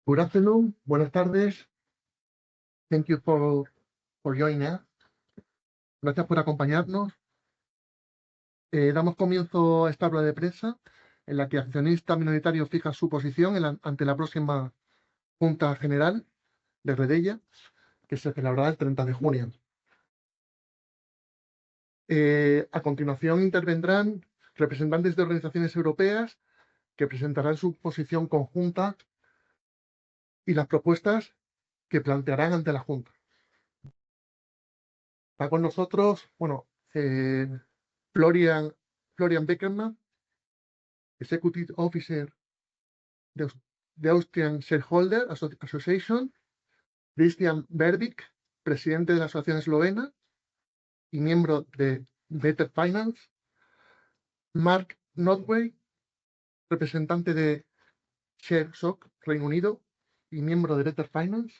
Good afternoon, buenas tardes. Thank you for joining us. Gracias por acompañarnos. Damos comienzo a esta rueda de prensa en la que el accionista minoritario fija su posición ante la próxima Junta General de Redella, que se celebrará el 30 de junio. A continuación intervendrán representantes de organizaciones europeas que presentarán su posición conjunta y las propuestas que plantearán ante la Junta. Está con nosotros, Florian Beckermann, Executive Officer de Austrian Shareholder Association, Christian Berbick, presidente de la Asociación Eslovena y miembro de Better Finance, Mark Notway, representante de ShareSoc Reino Unido y miembro de Better Finance,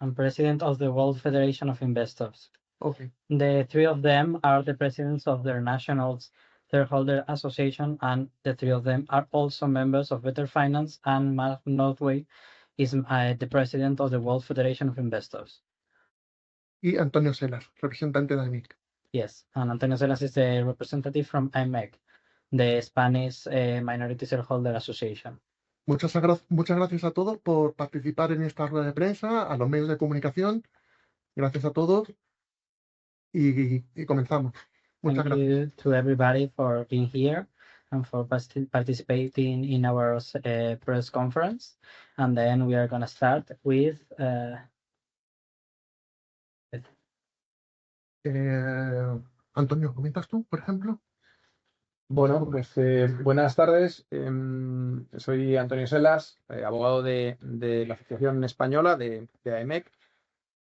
and president of the World Federation of Investors. Okay. The three of them are the presidents of their national shareholder association, and the three of them are also members of Better Finance, and Mark Northway is the president of the World Federation of Investors. Y Antonio Selas, representante de AMIC. Yes, and Antonio Selas is the representative from AMEC, the Spanish Minority Shareholder Association. Muchas gracias a todos por participar en esta rueda de prensa, a los medios de comunicación. Gracias a todos y comenzamos. Muchas Thank gracias. you to everybody for being here and for participating in our press conference. And then we are going to start with Antonio, ¿comentas tú, por ejemplo? Bueno, pues buenas tardes. Soy Antonio Selas, abogado de la Asociación Española de AEMEC.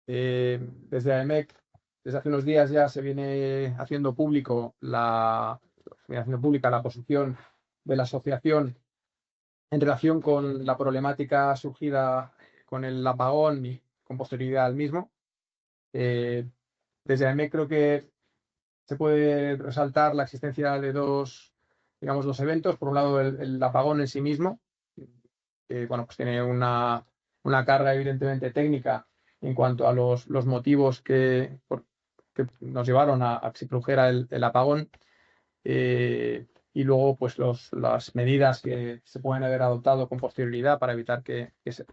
Desde AEMEC, desde hace unos días ya se viene haciendo pública la posición de la asociación en relación con la problemática surgida con el apagón y con posterioridad al mismo. Desde AEMEC creo que se puede resaltar la existencia de dos eventos. Por un lado, el apagón en sí mismo, que pues tiene una carga evidentemente técnica en cuanto a los motivos que nos llevaron a que se produjera el apagón, y luego pues las medidas que se pueden haber adoptado con posterioridad para evitar que se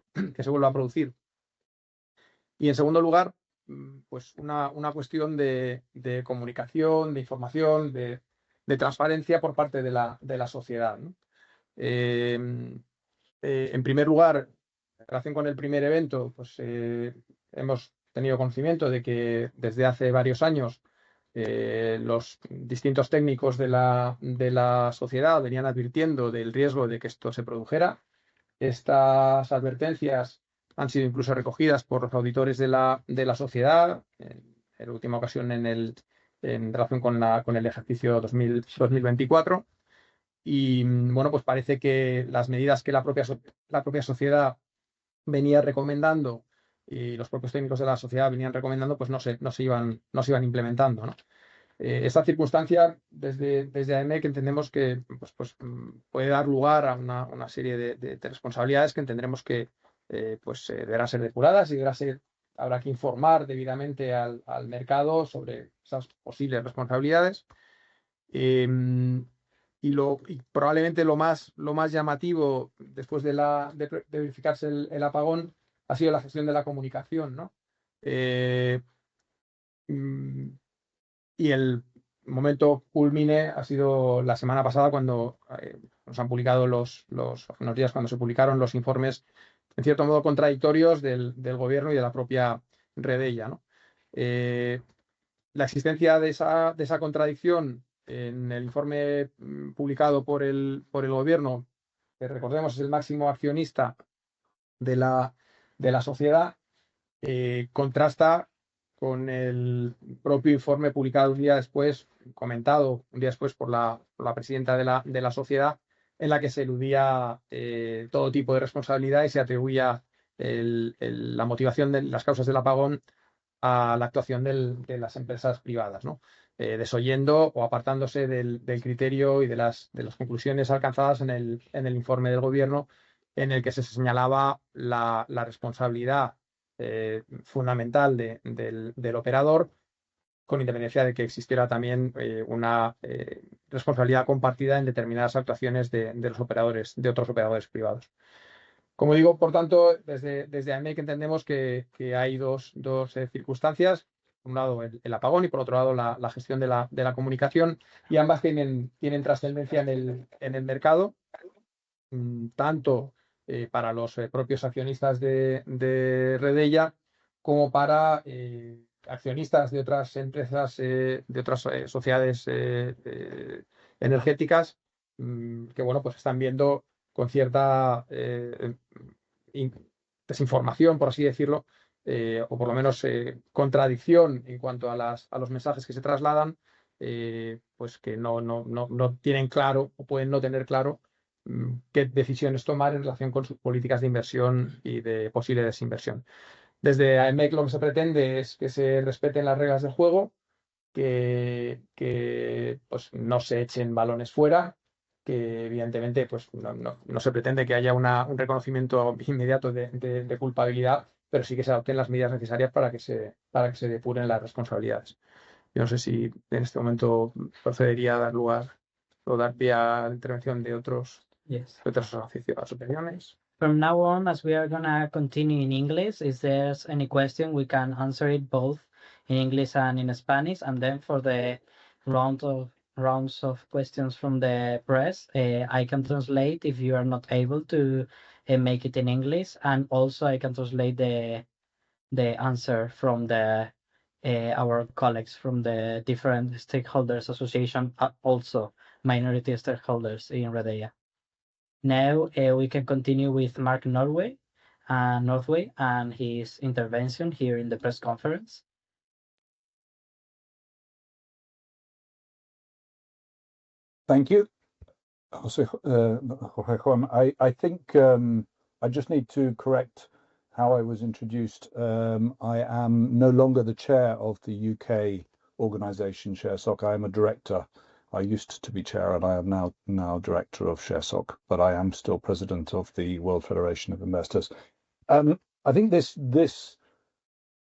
vuelva a producir. Y en segundo lugar, pues una cuestión de comunicación, de información, de transparencia por parte de la sociedad, ¿no? En primer lugar, en relación con el primer evento, pues hemos tenido conocimiento de que desde hace varios años los distintos técnicos de la sociedad venían advirtiendo del riesgo de que esto se produjera. Estas advertencias han sido incluso recogidas por los auditores de la sociedad, en la última ocasión en relación con el ejercicio 2024. Y bueno, pues parece que las medidas que la propia sociedad venía recomendando y los propios técnicos de la sociedad venían recomendando, pues no se iban implementando, ¿no? Esta circunstancia, desde AEMEC, entendemos que pues puede dar lugar a una serie de responsabilidades que entendremos que deberán ser depuradas y habrá que informar debidamente al mercado sobre esas posibles responsabilidades. Y probablemente lo más llamativo después de verificarse el apagón ha sido la gestión de la comunicación, ¿no? Y el momento culmine ha sido la semana pasada, cuando nos han publicado unos días cuando se publicaron los informes, en cierto modo contradictorios del gobierno y de la propia Redella, ¿no? La existencia de esa contradicción en el informe publicado por el gobierno, que recordemos es el máximo accionista de la sociedad, contrasta con el propio informe publicado un día después, comentado un día después por la presidenta de la sociedad, en la que se eludía todo tipo de responsabilidad y se atribuía la motivación de las causas del apagón a la actuación de las empresas privadas, ¿no? Desoyendo o apartándose del criterio y de las conclusiones alcanzadas en el informe del gobierno, en el que se señalaba la responsabilidad fundamental del operador, con independencia de que existiera también una responsabilidad compartida en determinadas actuaciones de los operadores, de otros operadores privados. Como digo, por tanto, desde AEMEC entendemos que hay dos circunstancias. Por un lado, el apagón y por otro lado, la gestión de la comunicación, y ambas tienen trascendencia en el mercado, tanto para los propios accionistas de Redella como para accionistas de otras empresas, de otras sociedades energéticas, que bueno, pues están viendo con cierta desinformación, por así decirlo, o por lo menos contradicción en cuanto a los mensajes que se trasladan, pues que no tienen claro o pueden no tener claro qué decisiones tomar en relación con sus políticas de inversión y de posible desinversión. Desde AEMEC lo que se pretende es que se respeten las reglas del juego, que pues, no se echen balones fuera, que evidentemente pues, no se pretende que haya un reconocimiento inmediato de culpabilidad, pero sí que se adopten las medidas necesarias para que se depuren las responsabilidades. Yo no sé si en este momento procedería a dar lugar o dar pie a la intervención de otras opiniones. From now on, as we are gonna continue in English, if there's any question, we can answer it both in English and in Spanish. And then for the rounds of questions from the press, I can translate if you are not able to make it in English, and also I can translate the answer from our colleagues from the different stakeholders association, also minority stakeholders in Redella. Now we can continue with Mark Northway and his intervention here in the press conference. Thank you, Jose Juan. I think I just need to correct how I was introduced. I am no longer the chair of the UK organisation ShareSoc. I am a director. I used to be chair, and I am now director of ShareSoc, but I am still president of the World Federation of Investors. I think this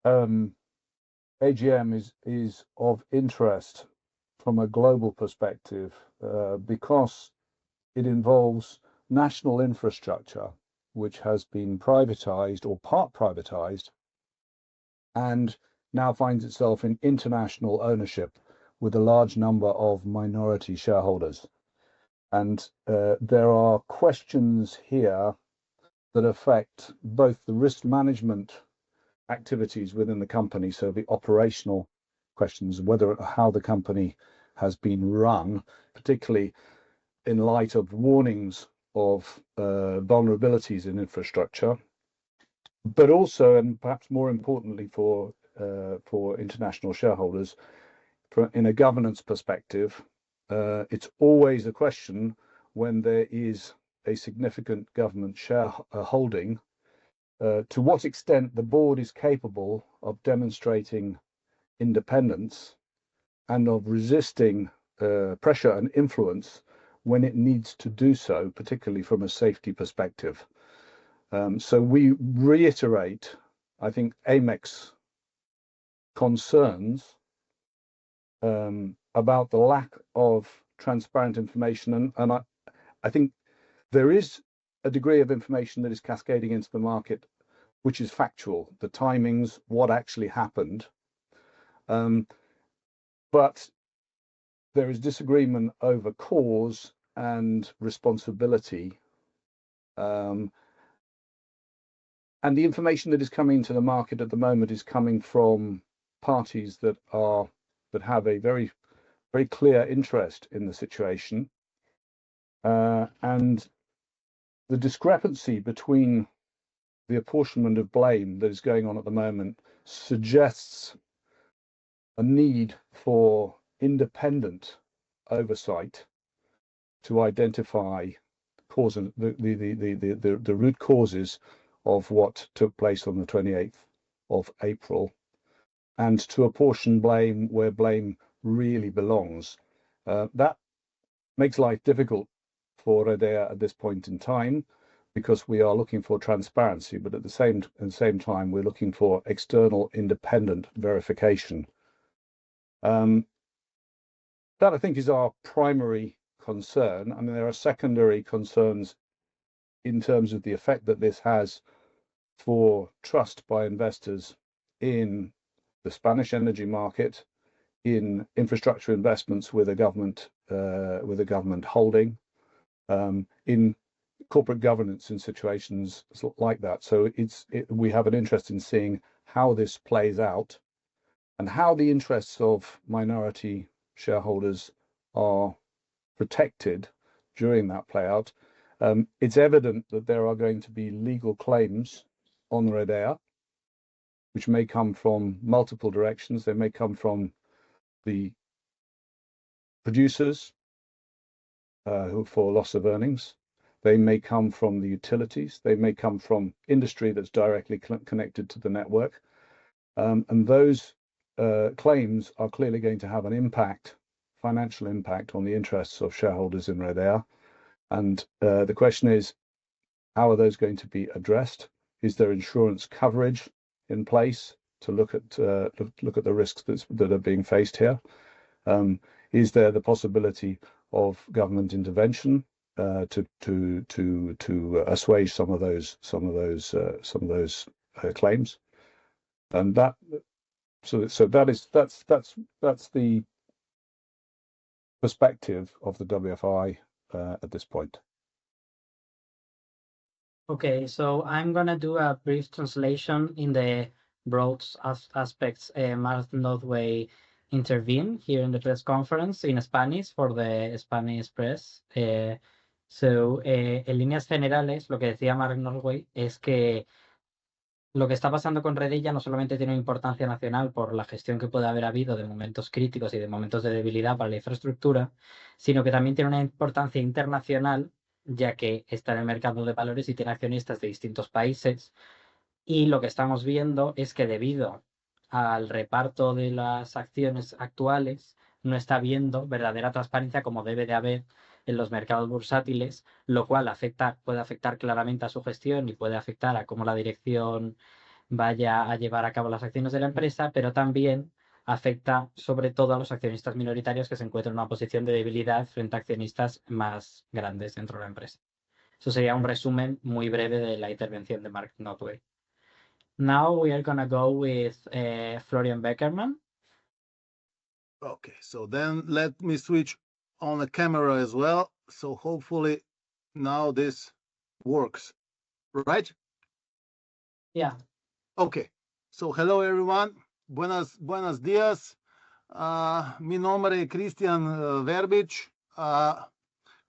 AGM is of interest from a global perspective because it involves national infrastructure which has been privatized or part privatized and now finds itself in international ownership with a large number of minority shareholders. And there are questions here that affect both the risk management activities within the company, so the operational questions, how the company has been run, particularly in light of warnings of vulnerabilities in infrastructure, but also, and perhaps more importantly for international shareholders, in a governance perspective, it's always a question when there is a significant government shareholding, to what extent the board is capable of demonstrating independence and of resisting pressure and influence when it needs to do so, particularly from a safety perspective. So we reiterate, I think, AMEC's concerns about the lack of transparent information. And I think there is a degree of information that is cascading into the market, which is factual, the timings, what actually happened. But there is disagreement over cause and responsibility. And the information that is coming to the market at the moment is coming from parties that have a very, very clear interest in the situation. And the discrepancy between the apportionment of blame that is going on at the moment suggests a need for independent oversight to identify the root causes of what took place on the 28th of April, and to apportion blame where blame really belongs. That makes life difficult for Redella at this point in time, because we are looking for transparency, but at the same time, we're looking for external independent verification. That I think is our primary concern. I mean, there are secondary concerns in terms of the effect that this has for trust by investors in the Spanish energy market, in infrastructure investments with a government holding, in corporate governance in situations like that. So we have an interest in seeing how this plays out and how the interests of minority shareholders are protected during that play out. It's evident that there are going to be legal claims on Redeia, which may come from multiple directions. They may come from the producers who for loss of earnings. They may come from the utilities. They may come from industry that's directly connected to the network. And those claims are clearly going to have an impact, financial impact on the interests of shareholders in Redeia. And the question is, how are those going to be addressed? Is there insurance coverage in place to look at the risks that are being faced here? Is there the possibility of government intervention to assuage some of those claims? And that's the perspective of the WFI at this point. Okay, so I'm gonna do a brief translation in the broad aspects. Mark Northway intervened here in the press conference in Spanish for the Spanish press. En líneas generales, lo que decía Mark Northway es que lo que está pasando con Redeia no solamente tiene importancia nacional por la gestión que puede haber habido de momentos críticos y de momentos de debilidad para la infraestructura, sino que también tiene una importancia internacional, ya que está en el mercado de valores y tiene accionistas de distintos países. Y lo que estamos viendo es que debido al reparto de las acciones actuales, no está habiendo verdadera transparencia como debe de haber en los mercados bursátiles, lo cual puede afectar claramente a su gestión y puede afectar a cómo la dirección vaya a llevar a cabo las acciones de la empresa, pero también afecta sobre todo a los accionistas minoritarios que se encuentran en una posición de debilidad frente a accionistas más grandes dentro de la empresa. Eso sería un resumen muy breve de la intervención de Mark Northway. Now we are going to go with Florian Beckerman. Okay, so then let me switch on the camera as well. So hopefully now this works, right? Yeah. Okay, so hello everyone. Buenos días. Mi nombre es Cristian Verbic.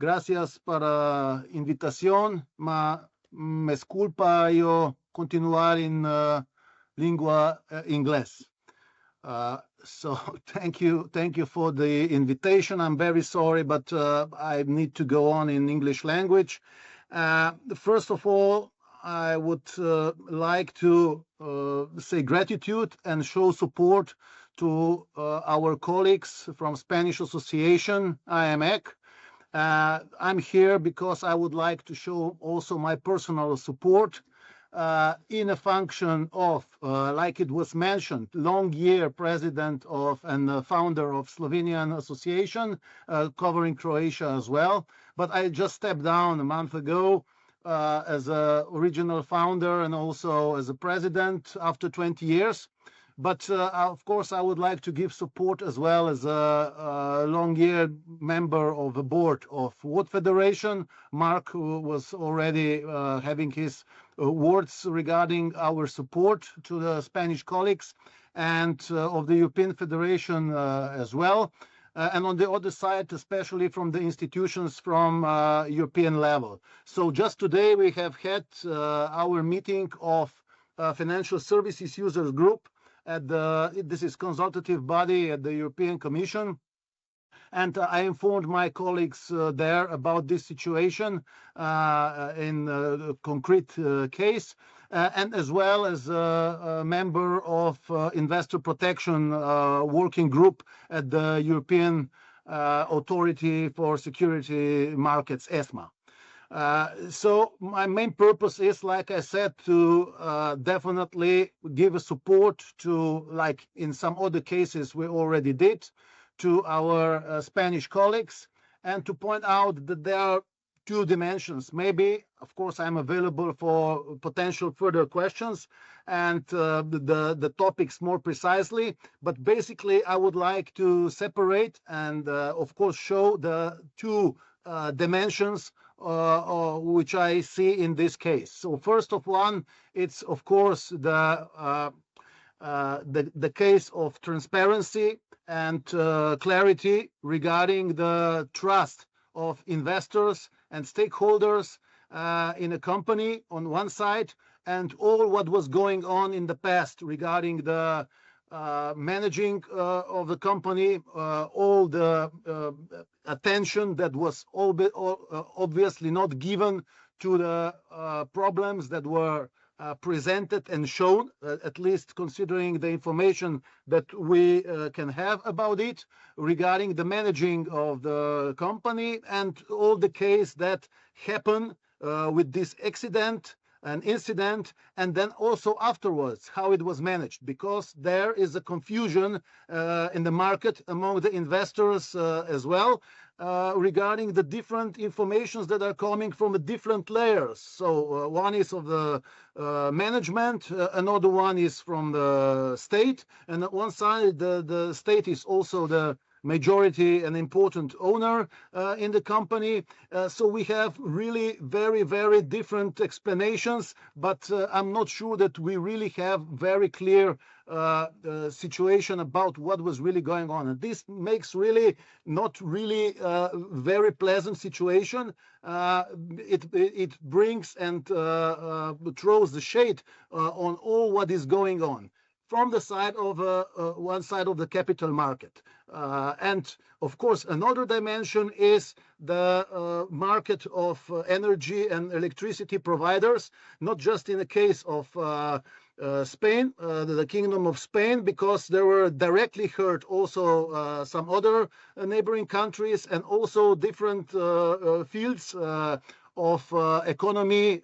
Gracias por la invitación. Me disculpa yo continuar en lengua inglés. So thank you for the invitation. I'm very sorry, but I need to go on in English language. First of all, I would like to say gratitude and show support to our colleagues from Spanish Association, IMEC. I'm here because I would like to show also my personal support in a function of, like it was mentioned, long year president of and founder of Slovenian Association, covering Croatia as well. But I just stepped down a month ago as a original founder and also as a president after 20 years. But of course, I would like to give support as well as a long year member of the board of World Federation. Mark, who was already having his words regarding our support to the Spanish colleagues, and of the European Federation as well. And on the other side, especially from the institutions from European level. So just today we have had our meeting of Financial Services Users Group at this is consultative body at the European Commission. And I informed my colleagues there about this situation in a concrete case, and as well as a member of Investor Protection Working Group at the European Authority for Security Markets, ESMA. So my main purpose is, like I said, to definitely give a support to, like in some other cases we already did, to our Spanish colleagues, and to point out that there are two dimensions. Maybe, of course, I'm available for potential further questions and the topics more precisely, but basically I would like to separate and of course show the two dimensions which I see in this case. So first of one, it's of course the case of transparency and clarity regarding the trust of investors and stakeholders in a company on one side, and all what was going on in the past regarding the managing of the company, all the attention that was obviously not given to the problems that were presented and shown, at least considering the information that we can have about it regarding the managing of the company, and all the case that happened with this accident, an incident, and then also afterwards how it was managed, because there is a confusion in the market among the investors as well regarding the different informations that are coming from the different layers. So one is of the management, another one is from the state, and on one side the state is also the majority and important owner in the company. So we have really very, very different explanations, but I'm not sure that we really have very clear situation about what was really going on. And this makes really not really very pleasant situation. It brings and throws the shade on all what is going on from the side of one side of the capital market. And of course, another dimension is the market of energy and electricity providers, not just in the case of Spain, the Kingdom of Spain, because there were directly hurt also some other neighboring countries, and also different fields of economy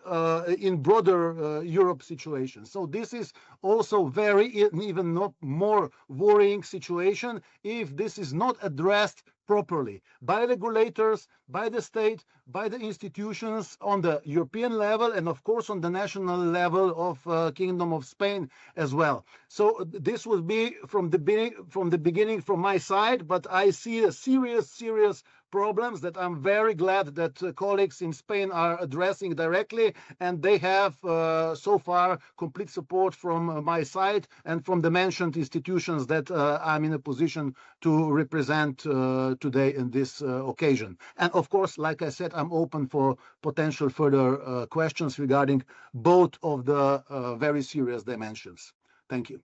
in broader Europe situation. So this is also very even not more worrying situation if this is not addressed properly by regulators, by the state, by the institutions on the European level, and of course on the national level of Kingdom of Spain as well. So this will be from the beginning from my side, but I see a serious problems that I'm very glad that colleagues in Spain are addressing directly, and they have so far complete support from my side and from the mentioned institutions that I'm in a position to represent today in this occasion. And of course, like I said, I'm open for potential further questions regarding both of the very serious dimensions. Thank you.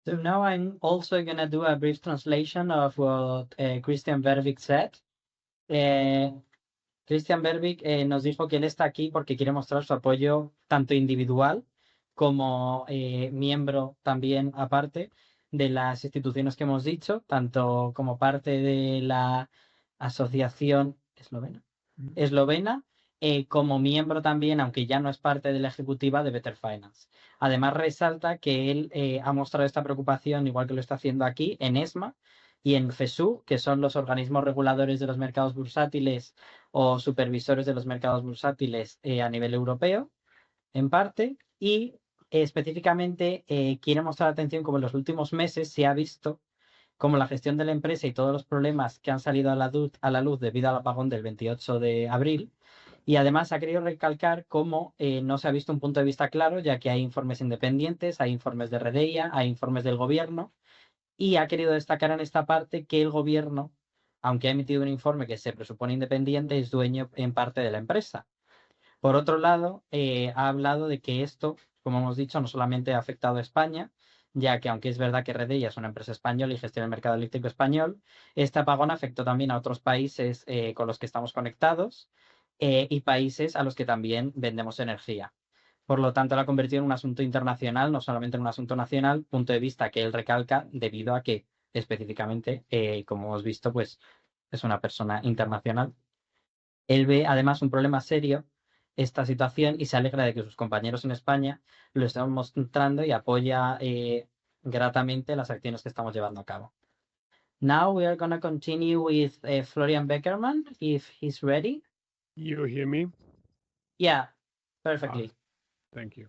So now I'm also going to do a brief translation of what Christian Bervik said. Christian Bervik nos dijo que él está aquí porque quiere mostrar su apoyo tanto individual como miembro también aparte de las instituciones que hemos dicho, tanto como parte de la Asociación Eslovena, como miembro también, aunque ya no es parte de la ejecutiva, de Better Finance. Además, resalta que él ha mostrado esta preocupación, igual que lo está haciendo aquí, en ESMA y en FESU, que son los organismos reguladores de los mercados bursátiles o supervisores de los mercados bursátiles a nivel europeo, en parte, y específicamente quiere mostrar atención como en los últimos meses se ha visto como la gestión de la empresa y todos los problemas que han salido a la luz debido al apagón del 28 de abril. Y además ha querido recalcar cómo no se ha visto un punto de vista claro, ya que hay informes independientes, hay informes de Redeia, hay informes del gobierno, y ha querido destacar en esta parte que el gobierno, aunque ha emitido un informe que se presupone independiente, es dueño en parte de la empresa. Por otro lado, ha hablado de que esto, como hemos dicho, no solamente ha afectado a España, ya que aunque es verdad que Redeia es una empresa española y gestiona el mercado eléctrico español, este apagón afectó también a otros países con los que estamos conectados y países a los que también vendemos energía. Por lo tanto, la ha convertido en un asunto internacional, no solamente en un asunto nacional, punto de vista que él recalca debido a que específicamente, como hemos visto, pues es una persona internacional. Él ve además un problema serio esta situación y se alegra de que sus compañeros en España lo estén mostrando y apoya gratamente las acciones que estamos llevando a cabo. Now we are going to continue with Florian Beckerman, if he's ready. You hear me? Yeah, perfectly. Thank you.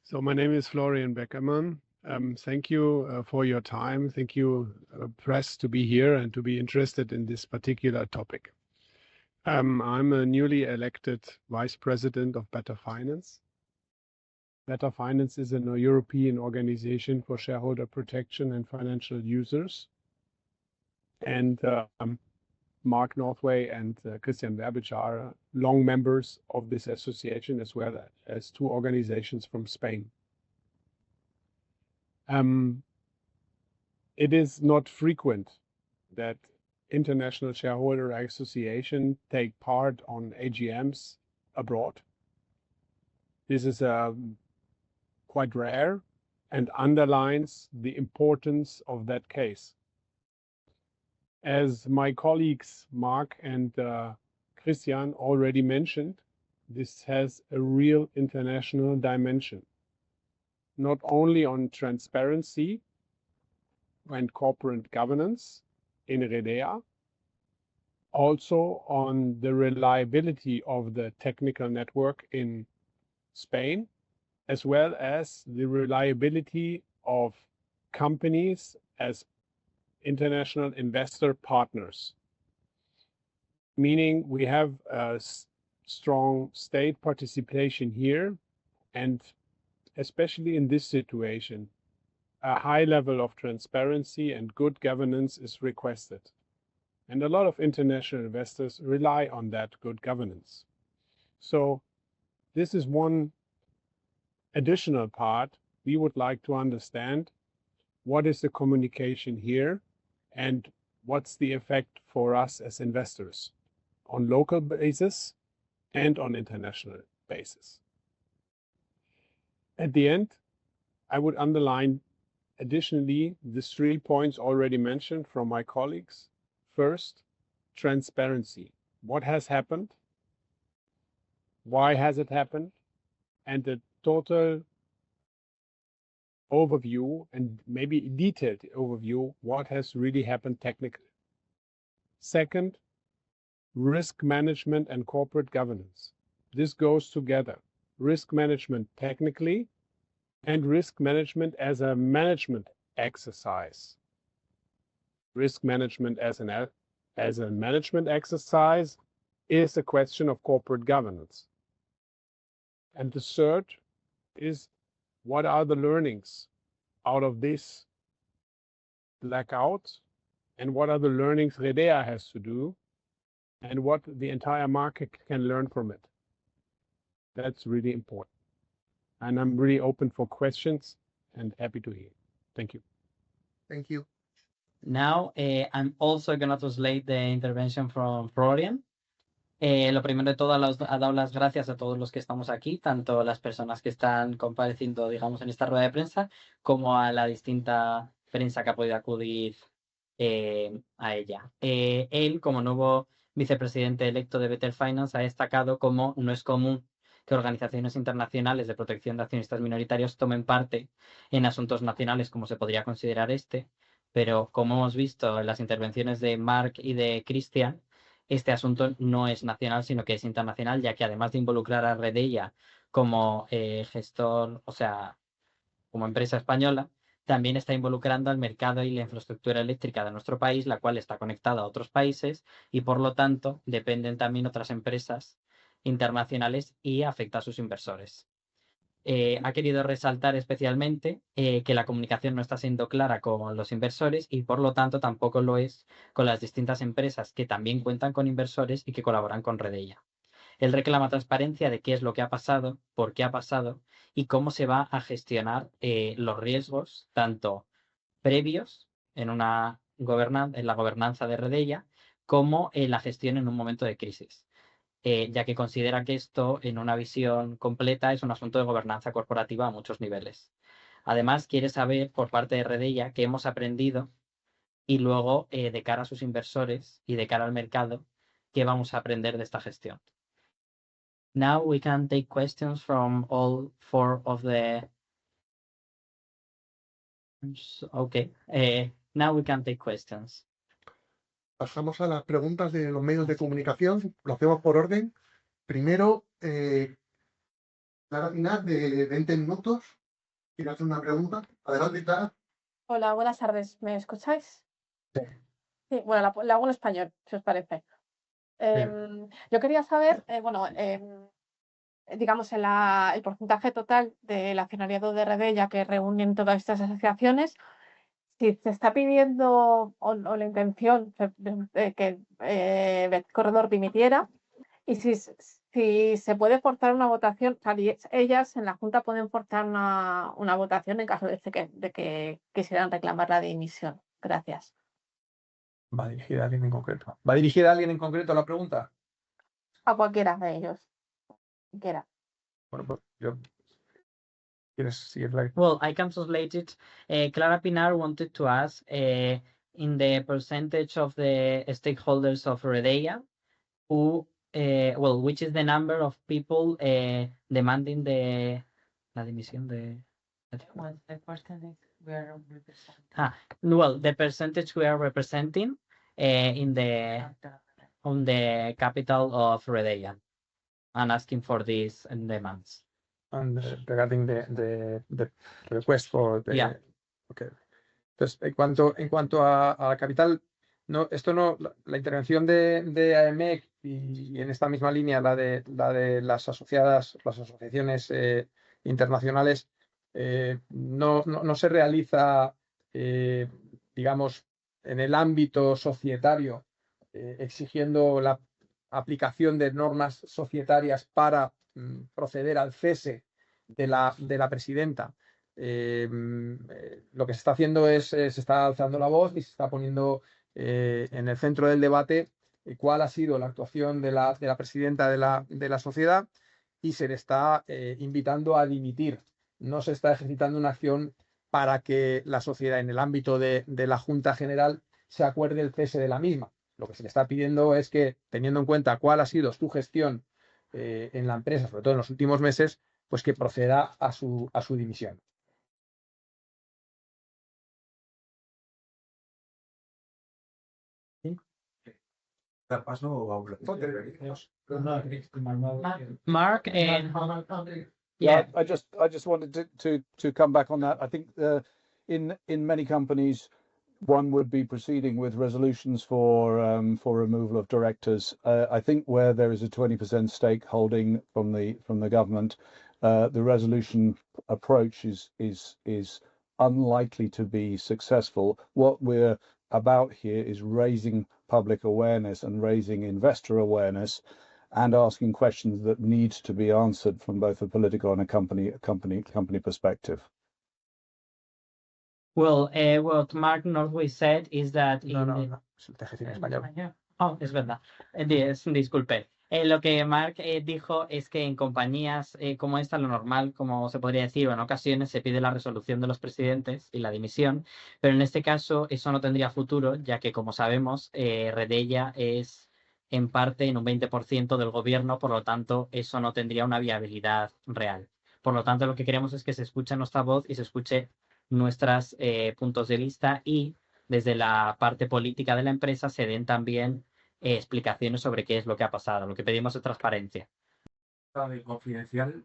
So my name is Florian Beckermann. Thank you for your time. Thank you, press, to be here and to be interested in this particular topic. I'm a newly elected Vice President of Better Finance. Better Finance is a European organization for shareholder protection and financial users. And Mark Northway and Christian Verbic are long members of this association, as well as two organizations from Spain. It is not frequent that international shareholder association take part on AGMs abroad. This is quite rare and underlines the importance of that case. As my colleagues Mark and Christian already mentioned, this has a real international dimension, not only on transparency and corporate governance in Redea, also on the reliability of the technical network in Spain, as well as the reliability of companies as international investor partners. Meaning we have a strong state participation here, and especially in this situation, a high level of transparency and good governance is requested. And a lot of international investors rely on that good governance. So this is one additional part we would like to understand. What is the communication here, and what's the effect for us as investors on local basis and on international basis? At the end, I would underline additionally the 3 points already mentioned from my colleagues. First, transparency. What has happened? Why has it happened? And the total overview, and maybe a detailed overview, what has really happened technically. Second, risk management and corporate governance. This goes together. Risk management technically and risk management as a management exercise. Risk management as a management exercise is a question of corporate governance. And the third is, what are the learnings out of this blackout, and what are the learnings Redea has to do, and what the entire market can learn from it? That's really important. And I'm really open for questions and happy to hear. Thank you. Thank you. Now, I'm also going to translate the intervention from Florian. Lo primero de todo, ha dado las gracias a todos los que estamos aquí, tanto las personas que están compareciendo, digamos, en esta rueda de prensa, como a la distinta prensa que ha podido acudir a ella. Él, como nuevo vicepresidente electo de Better Finance, ha destacado cómo no es común que organizaciones internacionales de protección de accionistas minoritarios tomen parte en asuntos nacionales, como se podría considerar este, pero como hemos visto en las intervenciones de Mark y de Christian, este asunto no es nacional, sino que es internacional, ya que además de involucrar a Redea como gestor, o sea, como empresa española, también está involucrando al mercado y la infraestructura eléctrica de nuestro país, la cual está conectada a otros países y por lo tanto dependen también otras empresas internacionales y afecta a sus inversores. Ha querido resaltar especialmente que la comunicación no está siendo clara con los inversores y por lo tanto tampoco lo es con las distintas empresas que también cuentan con inversores y que colaboran con Redea. Él reclama transparencia de qué es lo que ha pasado, por qué ha pasado y cómo se va a gestionar los riesgos, tanto previos en la gobernanza de Redea, como en la gestión en un momento de crisis. Ya que considera que esto, en una visión completa, es un asunto de gobernanza corporativa a muchos niveles. Además, quiere saber por parte de Redea qué hemos aprendido y luego, de cara a sus inversores y de cara al mercado, qué vamos a aprender de esta gestión. Now we can take questions from all four of the... Okay, now we can take questions. Pasamos a las preguntas de los medios de comunicación. Lo hacemos por orden. Primero, Clara Pinar, de 20 minutos. ¿Quiere hacer una pregunta? Adelante, Clara. Hola, buenas tardes. ¿Me escucháis? Sí, bueno, la hago en español, si os parece. Yo quería saber, digamos, el porcentaje total del accionariado de Redella que reúnen todas estas asociaciones, si se está pidiendo o la intención de que Corredor dimitiera, y si se puede forzar una votación, o sea, ellas en la Junta pueden forzar una votación en caso de que quisieran reclamar la dimisión. Gracias. ¿Va dirigida a alguien en concreto? ¿Va dirigida a alguien en concreto la pregunta? A cualquiera de ellos. Cualquiera. Bueno, pues yo... ¿Quieres seguir la... Well, I can translate it. Clara Pinar wanted to ask, in the percentage of the stakeholders of Redella, which is the number of people demanding la dimisión de... Well, the percentage we are representing. Well, the percentage we are representing on the capital of Redella, and asking for these demands. And regarding the request for the... Yeah. Okay. Entonces, en cuanto a la capital, no, esto no, la intervención de AEMEC y en esta misma línea la de las asociaciones internacionales, no se realiza, digamos, en el ámbito societario, exigiendo la aplicación de normas societarias para proceder al cese de la presidenta. Lo que se está haciendo es, se está alzando la voz y se está poniendo en el centro del debate cuál ha sido la actuación de la presidenta de la sociedad, y se le está invitando a dimitir. No se está ejercitando una acción para que la sociedad, en el ámbito de la Junta General, se acuerde el cese de la misma. Lo que se le está pidiendo es que, teniendo en cuenta cuál ha sido su gestión en la empresa, sobre todo en los últimos meses, pues que proceda a su dimisión. Mark, Yeah, I just wanted to come back on that. I think in many companies, one would be proceeding with resolutions for removal of directors. I think where there is a 20% stake holding from the government, the resolution approach is unlikely to be successful. What we're about here is raising public awareness and raising investor awareness, and asking questions that need to be answered from both a political and a company perspective. Well, what Mark Northway said is that... No, es el TGC en español. Oh, es verdad. Disculpe. Lo que Mark dijo es que en compañías como esta, lo normal, como se podría decir, o en ocasiones se pide la resolución de los presidentes y la dimisión, pero en este caso eso no tendría futuro, ya que, como sabemos, Redella es en parte en un 20% del gobierno, por lo tanto, eso no tendría una viabilidad real. Por lo tanto, lo que queremos es que se escuche nuestra voz y se escuche nuestros puntos de vista, y desde la parte política de la empresa se den también explicaciones sobre qué es lo que ha pasado. Lo que pedimos es transparencia. Confidencial,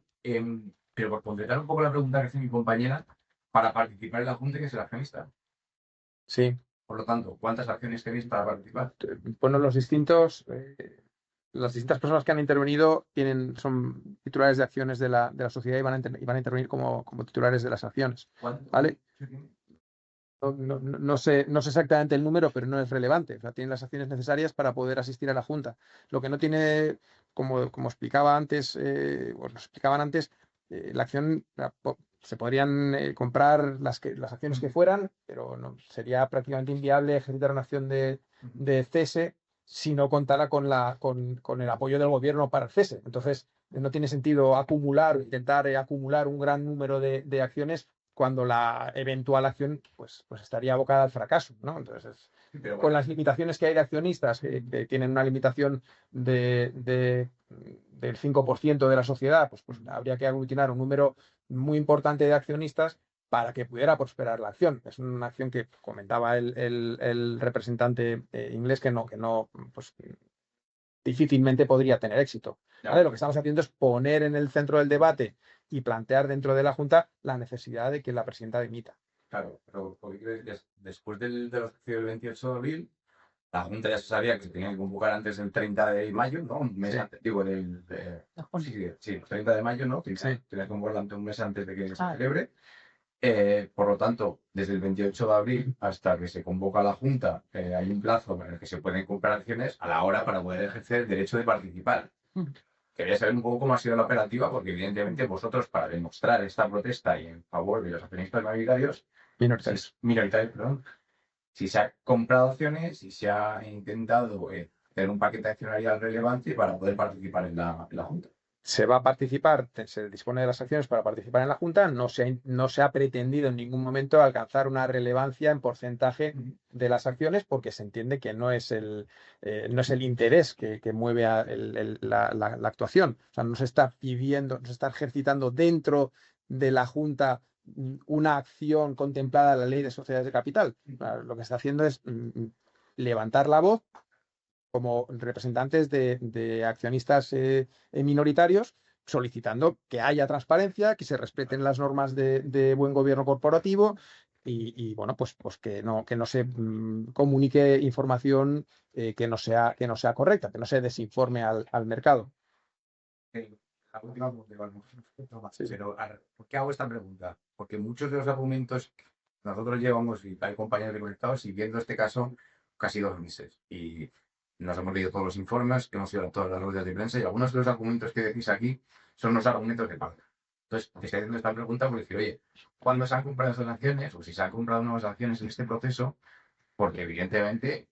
pero por completar un poco la pregunta que hace mi compañera, para participar en la Junta hay que ser accionista. Sí. Por lo tanto, ¿cuántas acciones tenéis para participar? Bueno, las distintas personas que han intervenido son titulares de acciones de la sociedad y van a intervenir como titulares de las acciones. ¿Vale? No sé exactamente el número, pero no es relevante. O sea, tienen las acciones necesarias para poder asistir a la Junta. Lo que no tiene, como explicaba antes, o nos explicaban antes, la acción se podrían comprar las acciones que fueran, pero no, sería prácticamente inviable ejercitar una acción de cese si no contara con el apoyo del gobierno para el cese. Entonces, no tiene sentido intentar acumular un gran número de acciones cuando la eventual acción pues estaría abocada al fracaso, ¿no? Entonces Pero con bueno, las limitaciones que hay de accionistas, que tienen una limitación del 5% de la sociedad, pues habría que aglutinar un número muy importante de accionistas para que pudiera prosperar la acción. Es una acción que comentaba el representante inglés que no, pues difícilmente podría tener éxito. ¿Vale? Lo que estamos haciendo es poner en el centro del debate y plantear dentro de la Junta la necesidad de que la presidenta dimita. claro, pero porque quiero decir, después de los acciones del 28 de abril, la Junta ya se sabía que se tenía que convocar antes del 30 de mayo, ¿no? Un mes Sí. antes, digo, sí, 30 de mayo, ¿no? Tenía Sí. que convocarla un mes antes de que se Ah. celebre. Por lo tanto, desde el 28 de abril hasta que se convoca la Junta, hay un plazo en el que se pueden comprar acciones a la hora para poder ejercer el derecho de participar. Quería saber un poco cómo ha sido la operativa, porque evidentemente vosotros, para demostrar esta protesta y en favor de los accionistas minoritarios, perdón, si se ha comprado acciones, si se ha intentado tener un paquete accionarial relevante para poder participar en la Junta. Se va a participar, se dispone de las acciones para participar en la Junta, no se ha pretendido en ningún momento alcanzar una relevancia en porcentaje de las acciones porque se entiende que no es el interés que mueve la actuación. O sea, no se está pidiendo, no se está ejercitando dentro de la Junta una acción contemplada en la Ley de Sociedades de Capital. Lo que está haciendo es levantar la voz como representantes de accionistas minoritarios, solicitando que haya transparencia, que se respeten las normas de buen gobierno corporativo y bueno, pues que no se comunique información que no sea correcta, que no se desinforme al mercado. La última pregunta, pero ¿por qué hago esta pregunta? Porque muchos de los argumentos que nosotros llevamos, y hay compañeros de Conectados, siguiendo este caso casi 2 meses. Y nos hemos leído todos los informes, hemos ido a todas las ruedas de prensa, y algunos de los argumentos que decís aquí son los argumentos de pago. Entonces, te estoy haciendo esta pregunta por decir, oye, ¿cuándo se han comprado esas acciones? O si se han comprado nuevas acciones en este proceso, porque evidentemente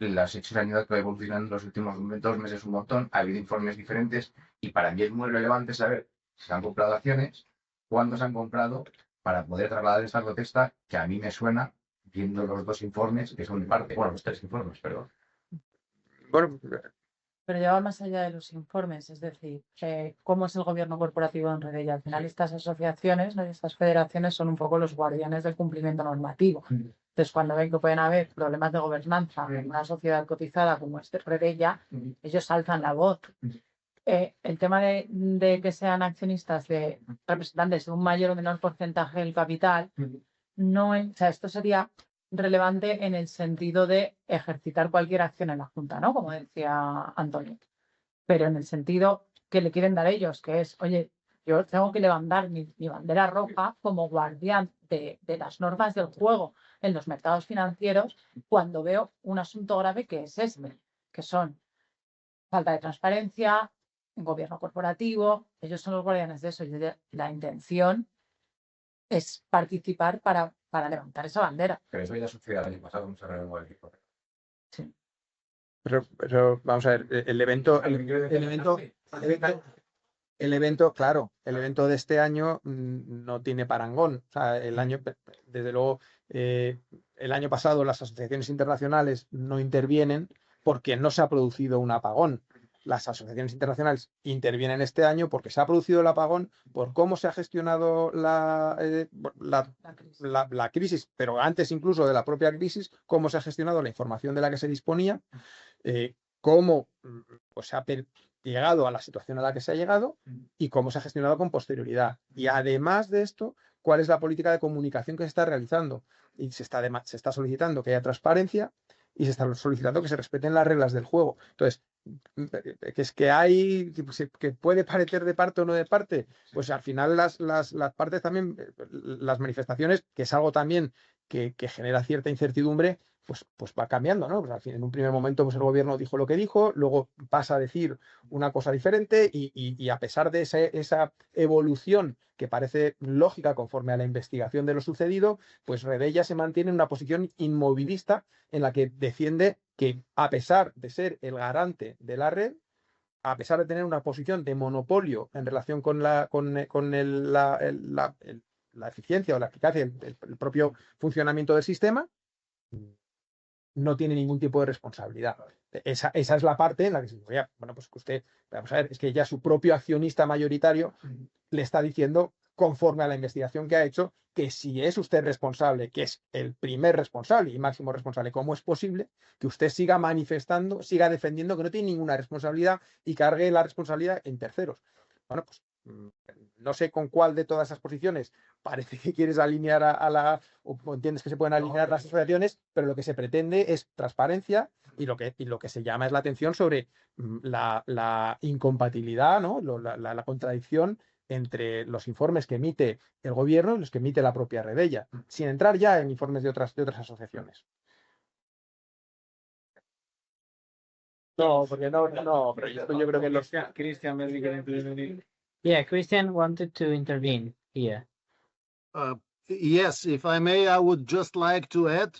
los hechos han ido evolucionando en los últimos 2 meses un montón, ha habido informes diferentes y para mí es muy relevante saber si se han comprado acciones, cuándo se han comprado, para poder trasladar esta protesta que a mí me suena, viendo los 2 informes, que son parte, bueno, los 3 informes, perdón. Bueno, Pero ya va más allá de los informes, es decir, cómo es el gobierno corporativo en Redella. Al final estas asociaciones, ¿no? Estas federaciones son un poco los guardianes del cumplimiento normativo. Entonces, cuando ven que pueden haber problemas de gobernanza en una sociedad cotizada como es Redella, ellos alzan la voz. El tema de que sean accionistas de representantes de un mayor o menor porcentaje del capital, no es, o sea, esto sería relevante en el sentido de ejercitar cualquier acción en la Junta, ¿no? Como decía Antonio. Pero en el sentido que le quieren dar ellos, que es, oye, yo tengo que levantar mi bandera roja como guardián de las normas del juego en los mercados financieros cuando veo un asunto grave que es este, que son falta de transparencia, gobierno corporativo, ellos son los guardianes de eso y la intención es participar para levantar esa bandera. Pero eso ya sucedió el año pasado, no se renovó el equipo. Sí. pero vamos a ver, el evento de este año no tiene parangón. O sea, desde luego, el año pasado las asociaciones internacionales no intervienen porque no se ha producido un apagón. Las asociaciones internacionales intervienen este año porque se ha producido el apagón por cómo se ha gestionado la crisis, pero antes incluso de la propia crisis, cómo se ha gestionado la información de la que se disponía, cómo pues, se ha llegado a la situación a la que se ha llegado y cómo se ha gestionado con posterioridad. Y además de esto, cuál es la política de comunicación que se está realizando. Y se está solicitando que haya transparencia y se está solicitando que se respeten las reglas del juego. Entonces, que puede parecer de parte o no de parte, pues al final las partes también, las manifestaciones, que es algo también que genera cierta incertidumbre, pues va cambiando, ¿no? Pues al fin, en un primer momento pues el gobierno dijo lo que dijo, luego pasa a decir una cosa diferente y a pesar de esa evolución que parece lógica conforme a la investigación de lo sucedido, pues Redella se mantiene en una posición inmovilista en la que defiende que a pesar de ser el garante de la red, a pesar de tener una posición de monopolio en relación con la eficiencia o la eficacia, el propio funcionamiento del sistema, no tiene ningún tipo de responsabilidad. Esa es la parte en la que se dice, bueno, pues que usted, vamos a ver, es que ya su propio accionista mayoritario le está diciendo, conforme a la investigación que ha hecho, que si es usted responsable, que es el primer responsable y máximo responsable, ¿cómo es posible que usted siga manifestando, siga defendiendo que no tiene ninguna responsabilidad y cargue la responsabilidad en terceros? Bueno, pues no sé con cuál de todas esas posiciones parece que quieres alinear o entiendes que se pueden alinear las asociaciones, pero lo que se pretende es transparencia y lo que se llama es la atención sobre la incompatibilidad, ¿no? La contradicción entre los informes que emite el gobierno y los que emite la propia Redella, sin entrar ya en informes de otras asociaciones. No, porque no, pero yo creo que los... Christian, maybe can intervene. Yeah, Christian wanted to intervene here. Yes, if I may, I would just like to add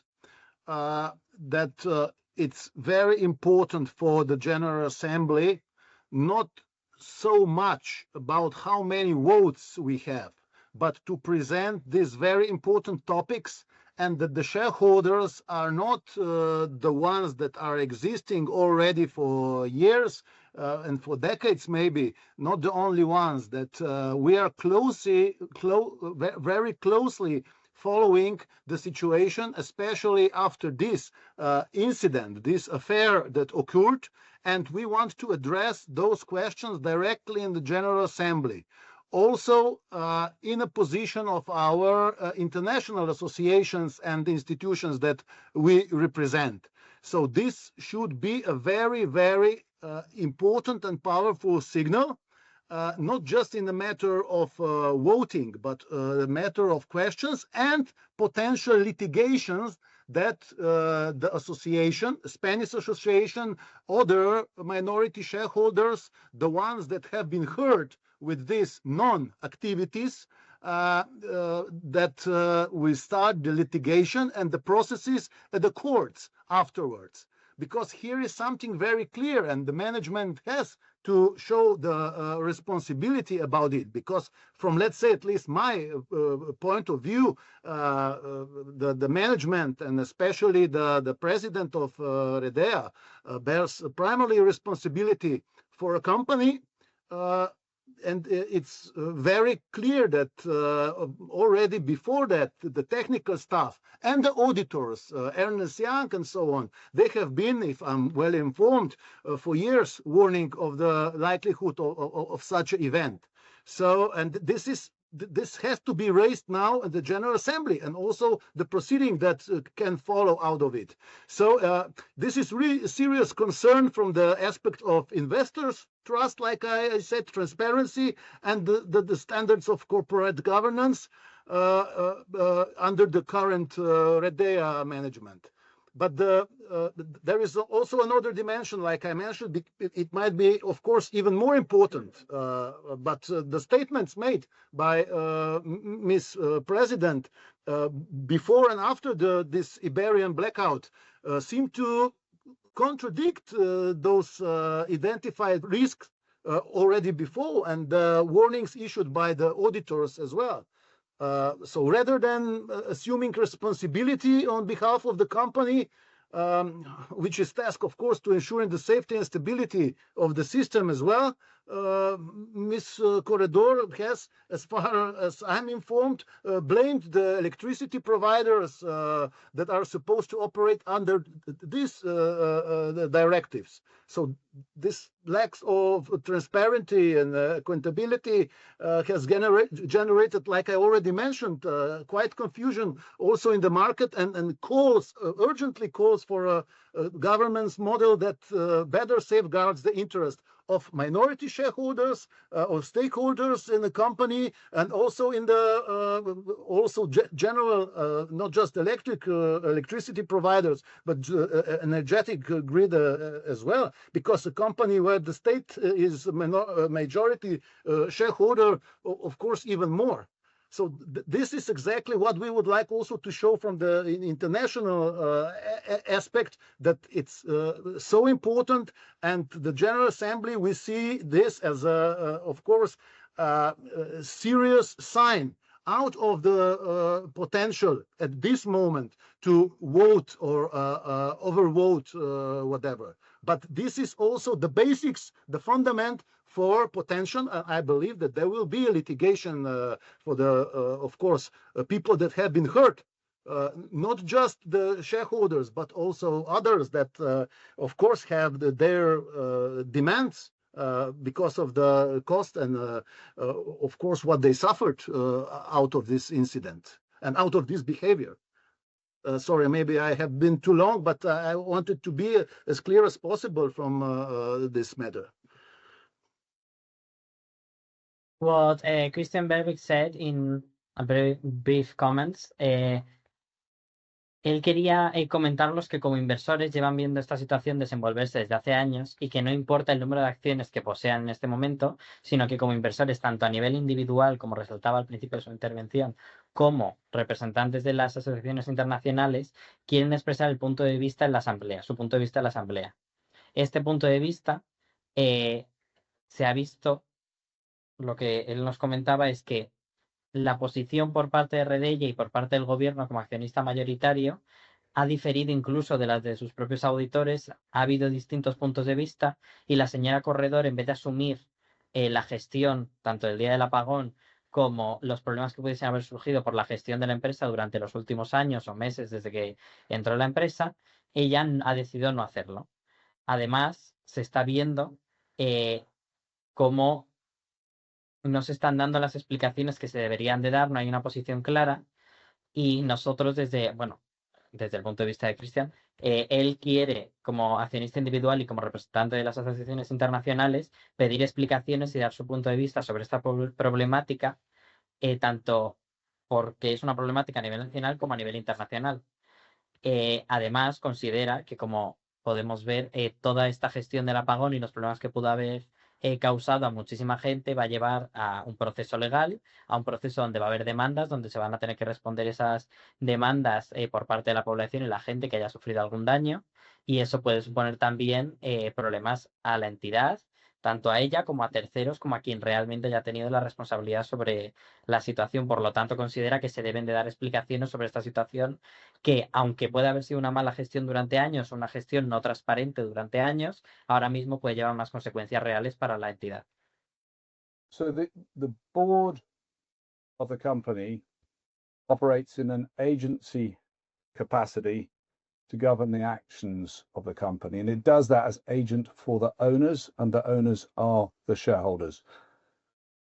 that it's very important for the General Assembly not so much about how many votes we have, but to present these very important topics, and that the shareholders are not the ones that are existing already for years and for decades, maybe not the only ones, that we are very closely following the situation, especially after this incident, this affair that occurred, and we want to address those questions directly in the General Assembly. Also, in a position of our international associations and institutions that we represent. So this should be a very, very important and powerful signal, not just in the matter of voting, but the matter of questions and potential litigations that the association, Spanish association, other minority shareholders, the ones that have been hurt with these non-activities, that we start the litigation and the processes at the courts afterwards. Because here is something very clear, and the management has to show the responsibility about it. Because from, let's say, at least my point of view, the management and especially the president of Redea bears primary responsibility for a company. And it's very clear that already before that, the technical staff and the auditors, Ernst Young and so on, they have been, if I'm well informed, for years warning of the likelihood of such an event. So, and this has to be raised now at the General Assembly, and also the proceeding that can follow out of it. So this is really a serious concern from the aspect of investors' trust, like I said, transparency, and the standards of corporate governance under the current Redea management. But there is also another dimension, like I mentioned. It might be, of course, even more important. But the statements made by Ms. President before and after this Iberian blackout seem to contradict those identified risks already before, and the warnings issued by the auditors as well. So rather than assuming responsibility on behalf of the company, which is tasked, of course, to ensuring the safety and stability of the system as well, Ms. Corredor has, as far as I'm informed, blamed the electricity providers that are supposed to operate under these directives. So this lack of transparency and accountability has generated, like I already mentioned, quite confusion also in the market, and urgently calls for a governance model that better safeguards the interest of minority shareholders or stakeholders in the company, and also in the general, not just electricity providers, but energetic grid as well, because a company where the state is a majority shareholder, of course, even more. So this is exactly what we would like also to show from the international aspect, that it's so important. And the General Assembly, we see this as a, of course, serious sign out of the potential at this moment to vote or overvote whatever. But this is also the basics, the fundament for potential. I believe that there will be a litigation for the, of course, people that have been hurt. Not just the shareholders, but also others that, of course, have their demands because of the cost and, of course, what they suffered out of this incident and out of this behavior. Sorry, maybe I have been too long, but I wanted to be as clear as possible from this matter. What Christian Berbick said in a very brief comments, él quería comentarlos que como inversores llevan viendo esta situación desenvolverse desde hace años y que no importa el número de acciones que posean en este momento, sino que como inversores, tanto a nivel individual, como resaltaba al principio de su intervención, como representantes de las asociaciones internacionales, quieren expresar el punto de vista en la asamblea, su punto de vista en la asamblea. Este punto de vista se ha visto, lo que él nos comentaba es que la posición por parte de Redella y por parte del gobierno como accionista mayoritario ha diferido incluso de las de sus propios auditores, ha habido distintos puntos de vista y la señora Corredor, en vez de asumir la gestión tanto del día del apagón como los problemas que pudiesen haber surgido por la gestión de la empresa durante los últimos años o meses desde que entró la empresa, ella ha decidido no hacerlo. Además, se está viendo cómo no se están dando las explicaciones que se deberían de dar, no hay una posición clara y nosotros desde el punto de vista de Cristian, él quiere como accionista individual y como representante de las asociaciones internacionales pedir explicaciones y dar su punto de vista sobre esta problemática, tanto porque es una problemática a nivel nacional como a nivel internacional. Además, considera que como podemos ver, toda esta gestión del apagón y los problemas que pudo haber causado a muchísima gente va a llevar a un proceso legal, a un proceso donde va a haber demandas, donde se van a tener que responder esas demandas por parte de la población y la gente que haya sufrido algún daño. Y eso puede suponer también problemas a la entidad, tanto a ella como a terceros, como a quien realmente haya tenido la responsabilidad sobre la situación. Por lo tanto, considera que se deben de dar explicaciones sobre esta situación que, aunque puede haber sido una mala gestión durante años, una gestión no transparente durante años, ahora mismo puede llevar unas consecuencias reales para la entidad. So the board of the company operates in an agency capacity to govern the actions of the company, and it does that as agent for the owners, and the owners are the shareholders.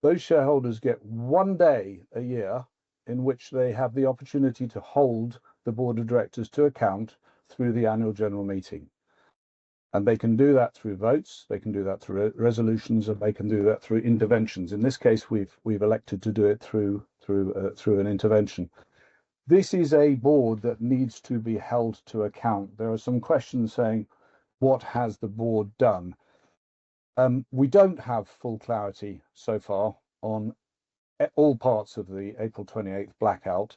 Those shareholders get 1 day a year in which they have the opportunity to hold the board of directors to account through the annual general meeting. And they can do that through votes, they can do that through resolutions, and they can do that through interventions. In this case, we've elected to do it through an intervention. This is a board that needs to be held to account. There are some questions saying, what has the board done? We don't have full clarity so far on all parts of the April 28th blackout,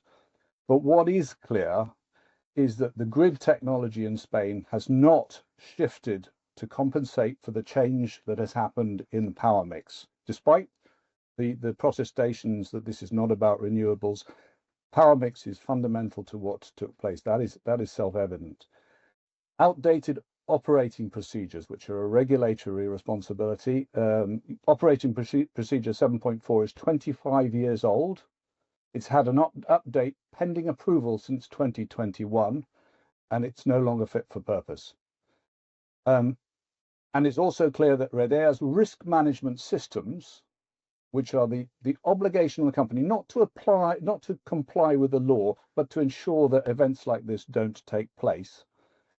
but what is clear is that the grid technology in Spain has not shifted to compensate for the change that has happened in the power mix. Despite the protestations that this is not about renewables, power mix is fundamental to what took place. That is self-evident. Outdated operating procedures, which are a regulatory responsibility. Operating procedure 7.4 is 25 years old. It's had an update pending approval since 2021, and it's no longer fit for purpose. And it's also clear that Redea's risk management systems, which are the obligation of the company not to comply with the law, but to ensure that events like this don't take place,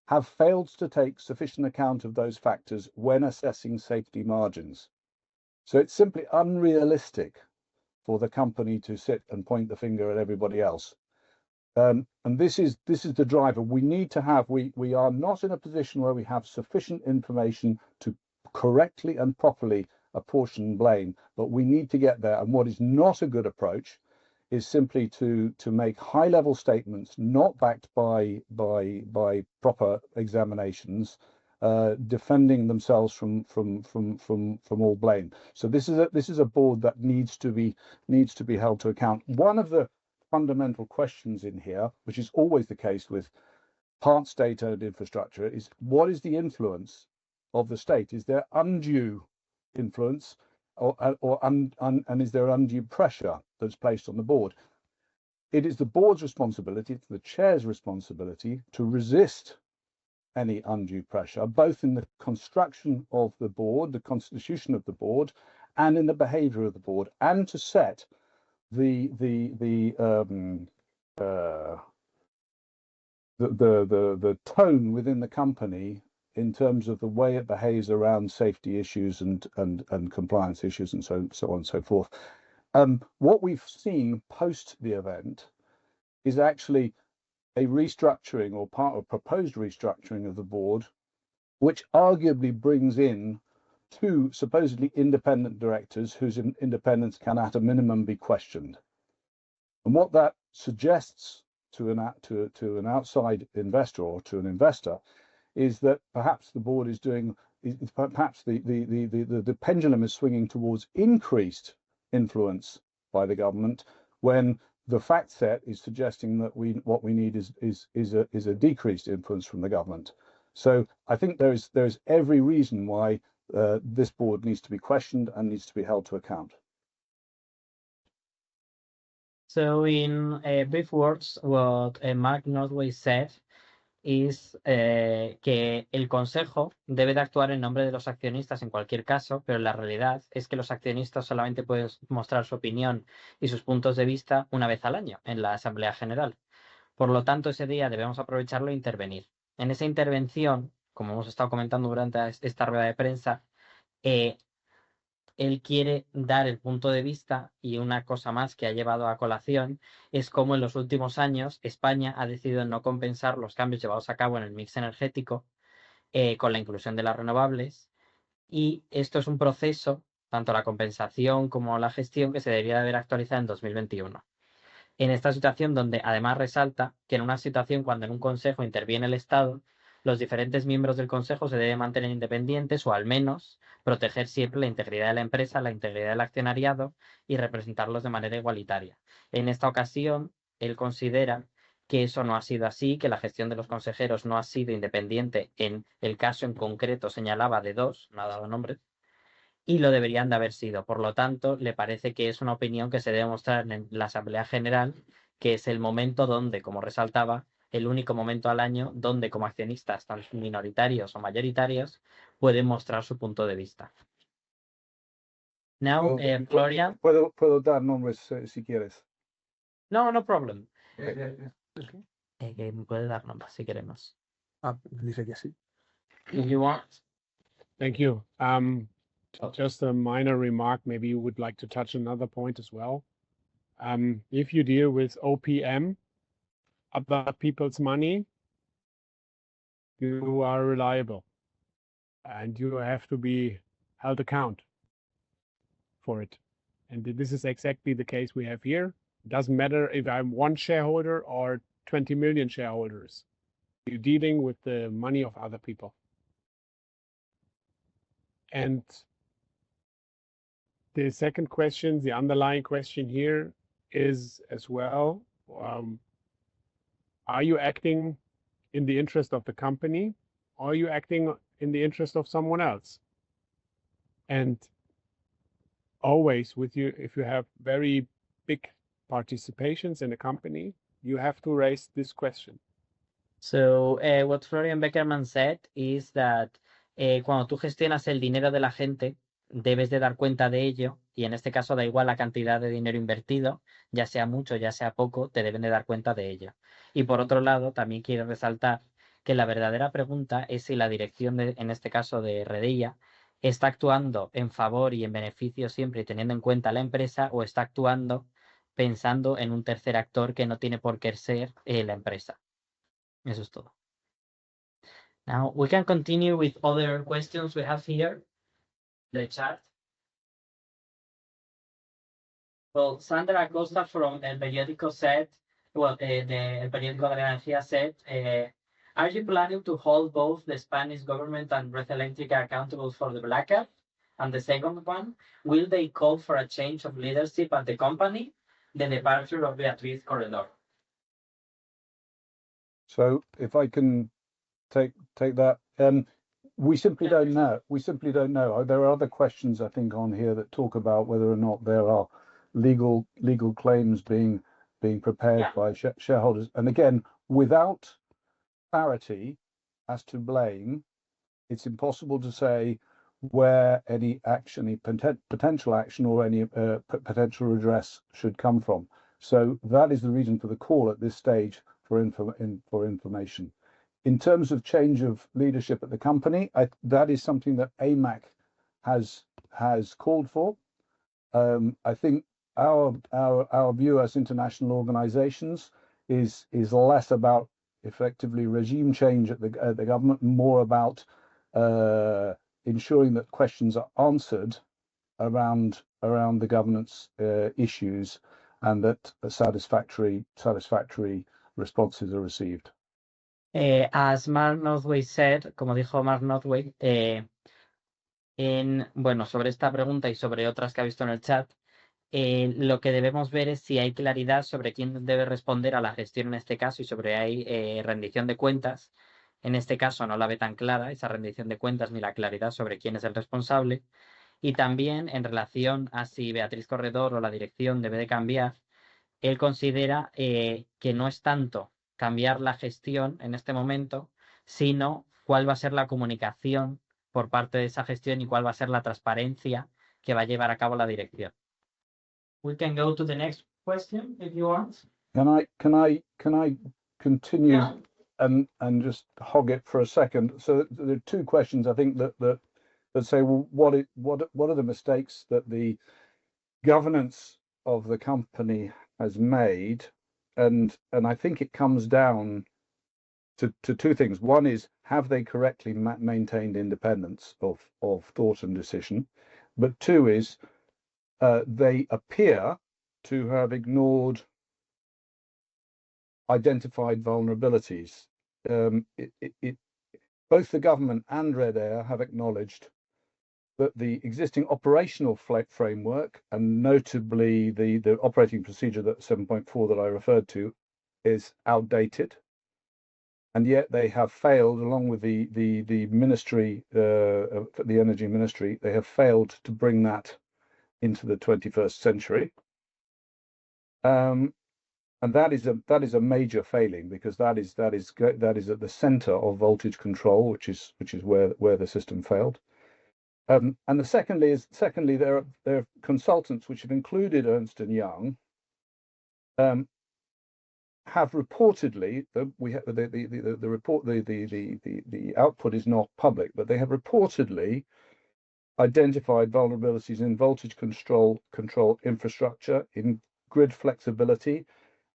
have failed to take sufficient account of those factors when assessing safety margins. So it's simply unrealistic for the company to sit and point the finger at everybody else. And this is the driver. We need to have, we are not in a position where we have sufficient information to correctly and properly apportion blame, but we need to get there. And what is not a good approach is simply to make high-level statements not backed by proper examinations defending themselves from all blame. So this is a board that needs to be held to account. One of the fundamental questions in here, which is always the case with part state-owned infrastructure, is what is the influence of the state? Is there undue influence, and is there undue pressure that's placed on the board? It is the board's responsibility, it's the chair's responsibility to resist any undue pressure, both in the construction of the board, the constitution of the board, and in the behaviour of the board, and to set the tone within the company in terms of the way it behaves around safety issues and compliance issues and so on and so forth. What we've seen post the event is actually a restructuring or part of proposed restructuring of the board, which arguably brings in two supposedly independent directors whose independence can at a minimum be questioned. And what that suggests to an outside investor or to an investor is that perhaps the board is doing, perhaps the pendulum is swinging towards increased influence by the government, when the fact set is suggesting that what we need is a decreased influence from the government. So I think there's every reason why this board needs to be questioned and needs to be held to account. So in brief words, what Mark Northway said es que el Consejo debe de actuar en nombre de los accionistas en cualquier caso, pero la realidad es que los accionistas solamente pueden mostrar su opinión y sus puntos de vista una vez al año en la Asamblea General. Por lo tanto, ese día debemos aprovecharlo e intervenir. En esa intervención, como hemos estado comentando durante esta rueda de prensa, él quiere dar el punto de vista, y una cosa más que ha llevado a colación es cómo en los últimos años España ha decidido no compensar los cambios llevados a cabo en el mix energético con la inclusión de las renovables, y esto es un proceso, tanto la compensación como la gestión, que se debería haber actualizado en 2021. En esta situación, donde además resalta que en una situación cuando en un consejo interviene el Estado, los diferentes miembros del consejo se deben mantener independientes, o al menos proteger siempre la integridad de la empresa, la integridad del accionariado y representarlos de manera igualitaria. En esta ocasión, él considera que eso no ha sido así, que la gestión de los consejeros no ha sido independiente. En el caso en concreto señalaba de dos, no ha dado nombres, y lo deberían de haber sido. Por lo tanto, le parece que es una opinión que se debe mostrar en la Asamblea General, que es el momento donde, como resaltaba, el único momento al año donde como accionistas, tanto minoritarios o mayoritarios, pueden mostrar su punto de vista. Now, Florian. Puedo dar nombres si quieres. No, no problem. Okay. Puede dar nombres si queremos. Dice que sí. If you want. Thank you. Just a minor remark, maybe you would like to touch another point as well. If you deal with OPM, other people's money, you are reliable and you have to be held account for it. And this is exactly the case we have here. It doesn't matter if I'm one shareholder or 20 million shareholders. You're dealing with the money of other people. And the second question, the underlying question here is as well, are you acting in the interest of the company, or are you acting in the interest of someone else? And always with you, if you have very big participations in a company, you have to raise this question. So what Florian Beckerman said is that cuando tú gestionas el dinero de la gente, debes de dar cuenta de ello, y en este caso da igual la cantidad de dinero invertido, ya sea mucho, ya sea poco, te deben de dar cuenta de ello. Y por otro lado, también quiero resaltar que la verdadera pregunta es si la dirección, en este caso de Redeia, está actuando en favor y en beneficio siempre y teniendo en cuenta a la empresa, o está actuando pensando en un tercer actor que no tiene por qué ser la empresa. Eso es todo. Now we can continue with other questions we have here. The chat. Well, Sandra Acosta from El Periódico said, well, el Periódico de la Energía said, Are you planning to hold both the Spanish government and Red Eléctrica accountable for the blackout? And the second one, will they call for a change of leadership at the company, the departure of Beatriz Corredor? So if I can take that, we simply don't know. We simply don't know. There are other questions I think on here that talk about whether or not there are legal claims being prepared by shareholders. And again, without clarity as to blame, it's impossible to say where any action, any potential action, or any potential redress should come from. So that is the reason for the call at this stage for information. In terms of change of leadership at the company, that is something that AMAC has called for. I think our view as international organizations is less about effectively regime change at the government, more about ensuring that questions are answered around the governance issues, and that satisfactory responses are received. As Mark Northway said, como dijo Mark Northway, sobre esta pregunta y sobre otras que ha visto en el chat, lo que debemos ver es si hay claridad sobre quién debe responder a la gestión en este caso y sobre hay rendición de cuentas. En este caso no la ve tan clara esa rendición de cuentas ni la claridad sobre quién es el responsable. Y también en relación a si Beatriz Corredor o la dirección debe de cambiar, él considera que no es tanto cambiar la gestión en este momento, sino cuál va a ser la comunicación por parte de esa gestión y cuál va a ser la transparencia que va a llevar a cabo la dirección. We can go to the next question if you want. Can I continue? Yeah. And just hog it for a second. So there are two questions I think that say, well, what are the mistakes that the governance of the company has made? And I think it comes down to two things. One is, have they correctly maintained independence of thought and decision? But two is, they appear to have ignored identified vulnerabilities. Both the government and Red Air have acknowledged that the existing operational framework, and notably the operating procedure that 7.4 that I referred to, is outdated, and yet they have failed, along with the ministry, the energy ministry, they have failed to bring that into the 21st century. And that is a major failing, because that is at the center of voltage control, which is where the system failed. And secondly, there are consultants which have included Ernst & Young, have reportedly, the report, the output is not public, but they have reportedly identified vulnerabilities in voltage control infrastructure, in grid flexibility,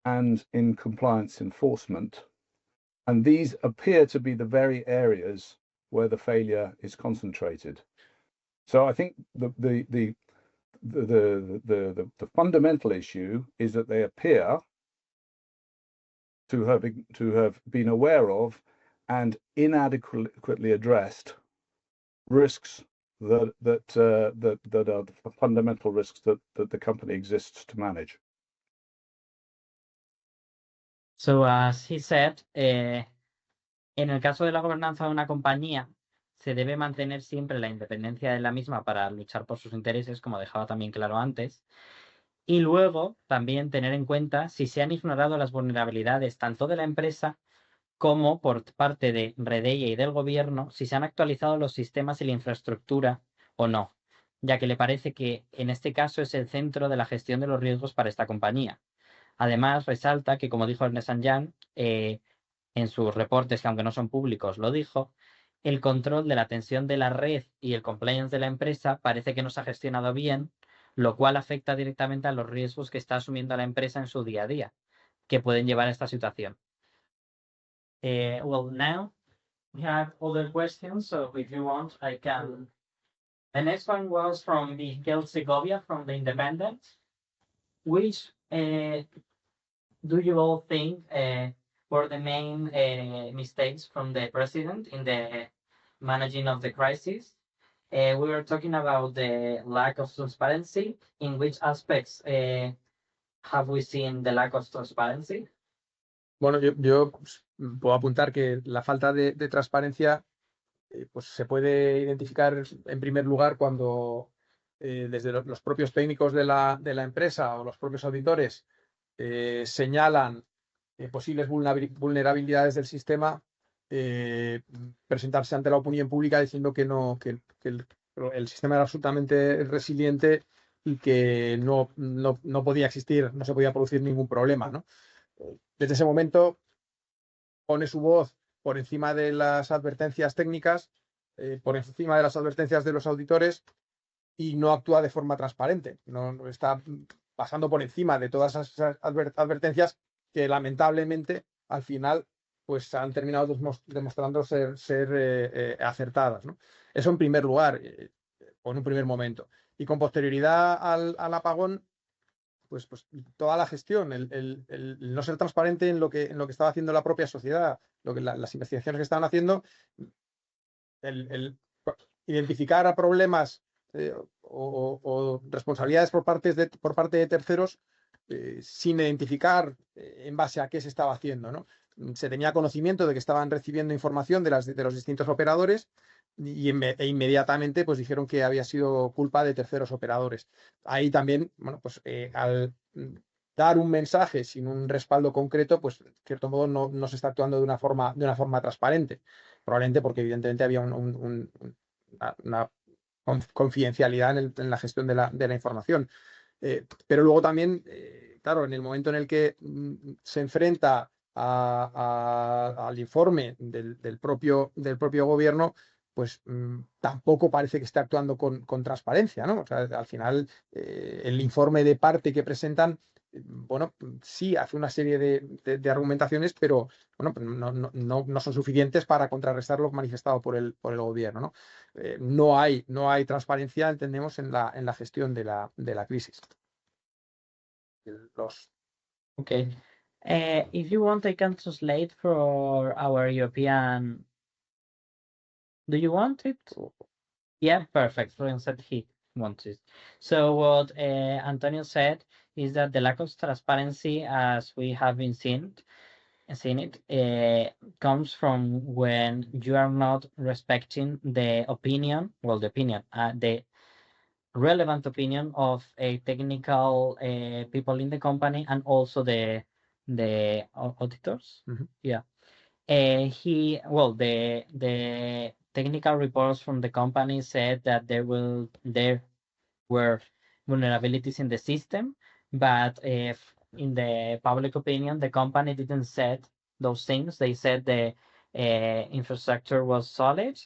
and in compliance enforcement. And these appear to be the very areas where the failure is concentrated. So I think the fundamental issue is that they appear to have been aware of and inadequately addressed risks that are the fundamental risks that the company exists to manage. So as he said, en el caso de la gobernanza de una compañía, se debe mantener siempre la independencia de la misma para luchar por sus intereses, como dejaba también claro antes. Y luego también tener en cuenta si se han ignorado las vulnerabilidades tanto de la empresa como por parte de Redeia y del gobierno, si se han actualizado los sistemas y la infraestructura o no, ya que le parece que en este caso es el centro de la gestión de los riesgos para esta compañía. Además, resalta que, como dijo Ernst & Young, en sus reportes, que aunque no son públicos, lo dijo, el control de la tensión de la red y el compliance de la empresa parece que no se ha gestionado bien, lo cual afecta directamente a los riesgos que está asumiendo la empresa en su día a día, que pueden llevar a esta situación. Well, now we have other questions, so if you want, I can. The next one was from Miguel Segovia from The Independent. Which do you all think were the main mistakes from the president in the managing of the crisis. We were talking about the lack of transparency. In which aspects have we seen the lack of transparency? Bueno, yo puedo apuntar que la falta de transparencia pues se puede identificar en primer lugar cuando desde los propios técnicos de la empresa o los propios auditores señalan posibles vulnerabilidades del sistema, presentarse ante la opinión pública diciendo que el sistema era absolutamente resiliente y que no podía existir, no se podía producir ningún problema, ¿no? Desde ese momento pone su voz por encima de las advertencias técnicas, por encima de las advertencias de los auditores y no actúa de forma transparente. No está pasando por encima de todas esas advertencias que lamentablemente al final pues han terminado demostrando ser acertadas, ¿no? Eso en primer lugar, o en un primer momento. Y con posterioridad al apagón, pues toda la gestión, el no ser transparente en lo que estaba haciendo la propia sociedad, las investigaciones que estaban haciendo, el identificar problemas o responsabilidades por parte de terceros sin identificar en base a qué se estaba haciendo, ¿no? Se tenía conocimiento de que estaban recibiendo información de los distintos operadores e inmediatamente pues dijeron que había sido culpa de terceros operadores. Ahí también, bueno, pues al dar un mensaje sin un respaldo concreto, pues de cierto modo no se está actuando de una forma transparente. Probablemente porque evidentemente había una confidencialidad en la gestión de la información. Pero luego también, claro, en el momento en el que se enfrenta al informe del propio gobierno, pues tampoco parece que esté actuando con transparencia, ¿no? O sea, al final, el informe de parte que presentan, bueno, sí hace una serie de argumentaciones, pero bueno, no son suficientes para contrarrestar lo manifestado por el gobierno, ¿no? No hay transparencia, entendemos, en la gestión de la crisis. Okay. If you want, I can translate for our European. Do you want it? Yeah, perfect. For instance, he wants it. So what Antonio said is that the lack of transparency, as we have been seen it, comes from when you are not respecting the opinion, the relevant opinion of a technical people in the company and also the auditors. Mhm. Yeah. The technical reports from the company said that there were vulnerabilities in the system, but if in the public opinion, the company didn't said those things. They said the infrastructure was solid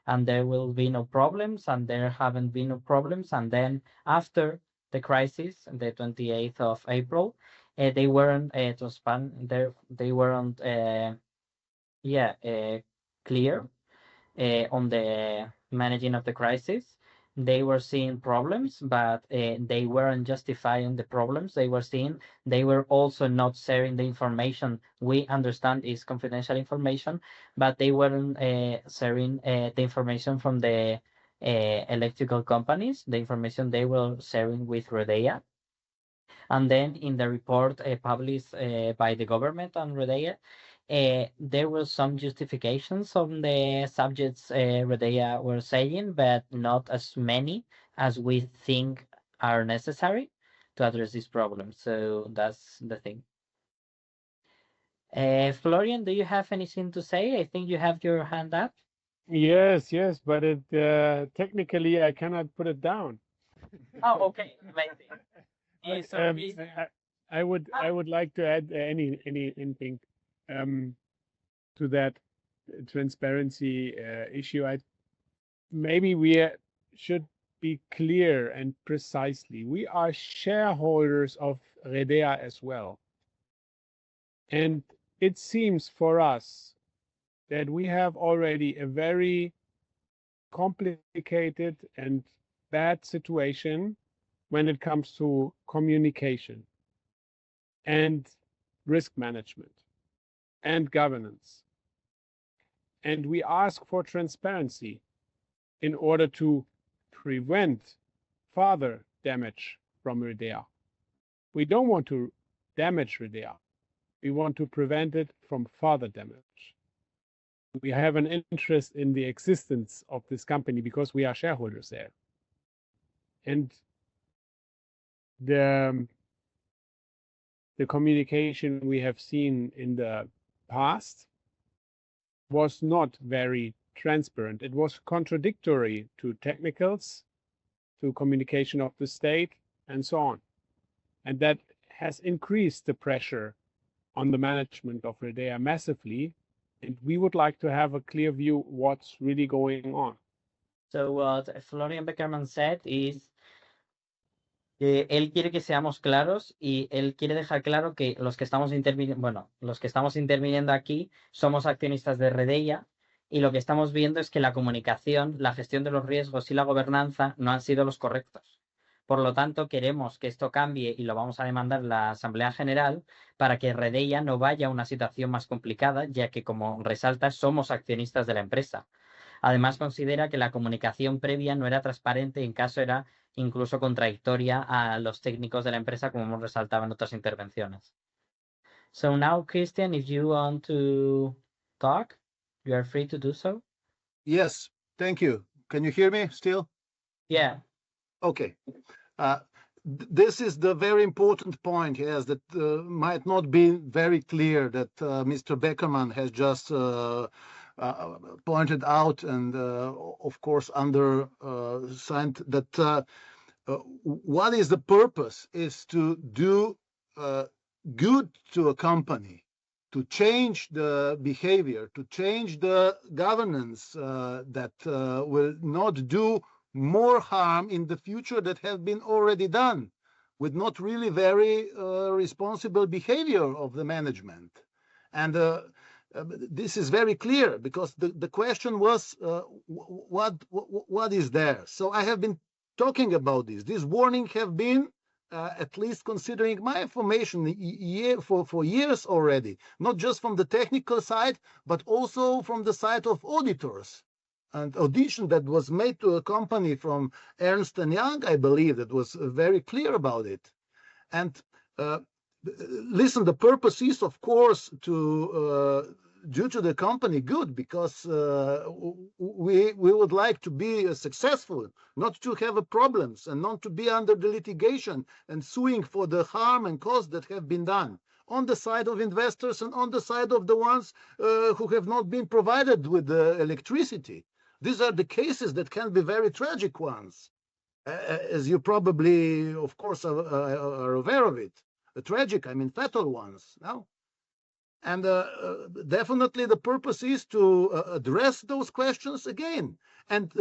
and there will be no problems, and there haven't been no problems. And then after the crisis, the 28th of April, they weren't transparent. They weren't clear on the managing of the crisis. They were seeing problems, but they weren't justifying the problems they were seeing. They were also not sharing the information we understand is confidential information, but they weren't sharing the information from the electrical companies, the information they were sharing with Redeia. And then in the report published by the government and Redeia, there were some justifications on the subjects Redeia were saying, but not as many as we think are necessary to address this problem. So that's the thing. Florian, do you have anything to say? I think you have your hand up. Yes, but technically I cannot put it down. Oh, okay, amazing. I would like to add anything to that transparency issue. Maybe we should be clear and precisely. We are shareholders of Redeia as well, and it seems for us that we have already a very complicated and bad situation when it comes to communication and risk management. and governance. And we ask for transparency in order to prevent further damage from Redea. We don't want to damage Redea. We want to prevent it from further damage. We have an interest in the existence of this company because we are shareholders there. And the communication we have seen in the past was not very transparent. It was contradictory to technicals, to communication of the state, and so on. And that has increased the pressure on the management of Redea massively. And we would like to have a clear view what's really going on. So what Florian Beckerman said is que él quiere que seamos claros y él quiere dejar claro que los que estamos interviniendo aquí somos accionistas de Redeia y lo que estamos viendo es que la comunicación, la gestión de los riesgos y la gobernanza no han sido los correctos. Por lo tanto, queremos que esto cambie y lo vamos a demandar en la Asamblea General para que Redeia no vaya a una situación más complicada, ya que, como resalta, somos accionistas de la empresa. Además, considera que la comunicación previa no era transparente y en caso era incluso contradictoria a los técnicos de la empresa, como hemos resaltado en otras intervenciones. So now, Christian, if you want to talk, you are free to do so. Yes, thank you. Can you hear me still? Yeah. Okay. This is the very important point, yes, that might not be very clear that Mr. Beckerman has just pointed out, and of course undersigned that what is the purpose is to do good to a company, to change the behavior, to change the governance that will not do more harm in the future that have been already done with not really very responsible behavior of the management. And this is very clear because the question was what is there. So I have been talking about this. These warnings have been at least considering my information for years already, not just from the technical side, but also from the side of auditors. And audition that was made to a company from Ernst & Young, I believe, that was very clear about it. And listen, the purpose is, of course, to do to the company good, because we would like to be successful, not to have problems, and not to be under the litigation and suing for the harm and cost that have been done on the side of investors and on the side of the ones who have not been provided with the electricity. These are the cases that can be very tragic ones, as you probably, of course, are aware of it. Tragic, I mean, fatal ones. No? And definitely the purpose is to address those questions again. And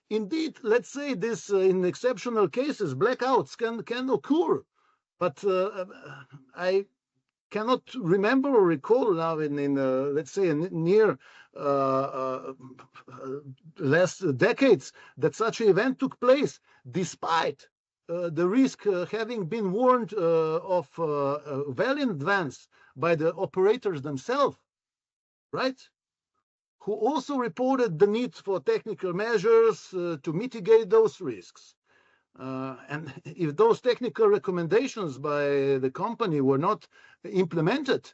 indeed, let's say this in exceptional cases, blackouts can occur. But I cannot remember or recall now in let's say, near last decades that such an event took place, despite the risk having been warned of well in advance by the operators themselves, right? Who also reported the need for technical measures to mitigate those risks. And if those technical recommendations by the company were not implemented,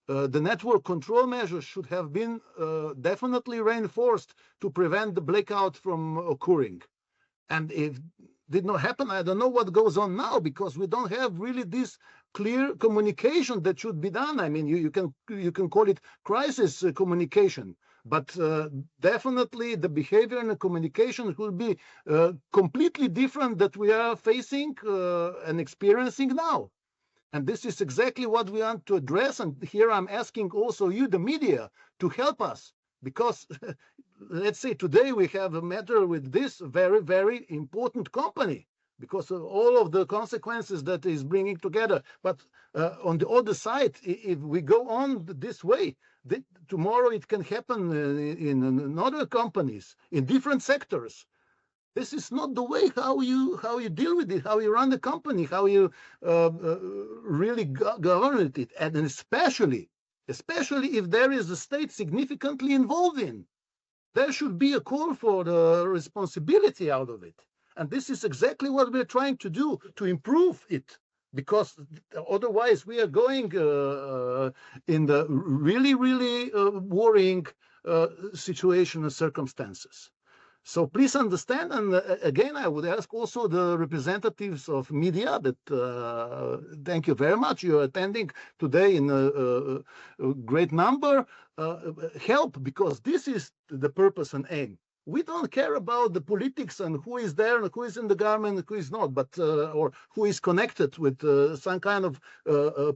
the network control measures should have been definitely reinforced to prevent the blackout from occurring. And if did not happen, I don't know what goes on now, because we don't have really this clear communication that should be done. I mean, you can call it crisis communication, but definitely the behavior and the communication will be completely different that we are facing and experiencing now. And this is exactly what we want to address. And here I'm asking also you, the media, to help us, because let's say today we have a matter with this very, very important company because of all of the consequences that is bringing together. But on the other side, if we go on this way, tomorrow it can happen in other companies, in different sectors. This is not the way how you deal with it, how you run the company, how you really govern it, and especially especially if there is a state significantly involved in. There should be a call for the responsibility out of it. And this is exactly what we're trying to do to improve it, because otherwise we are going in the really, really worrying situation and circumstances. So please understand, and again, I would ask also the representatives of media that thank you very much. You're attending today in a great number. Help, because this is the purpose and aim. We don't care about the politics and who is there and who is in the government and who is not, but or who is connected with some kind of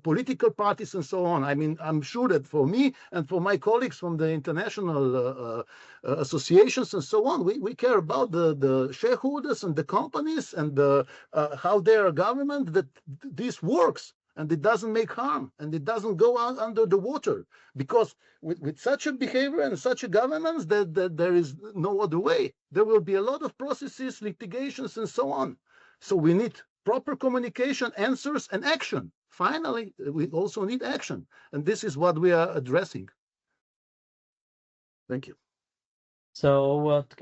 political parties and so on. I mean, I'm sure that for me and for my colleagues from the international associations and so on, we care about the shareholders and the companies and how their government, that this works and it doesn't make harm and it doesn't go out under the water, because with such a behavior and such a governance that there is no other way. There will be a lot of processes, litigations and so on. So we need proper communication, answers and action. Finally, we also need action, and this is what we are addressing. Thank you. So what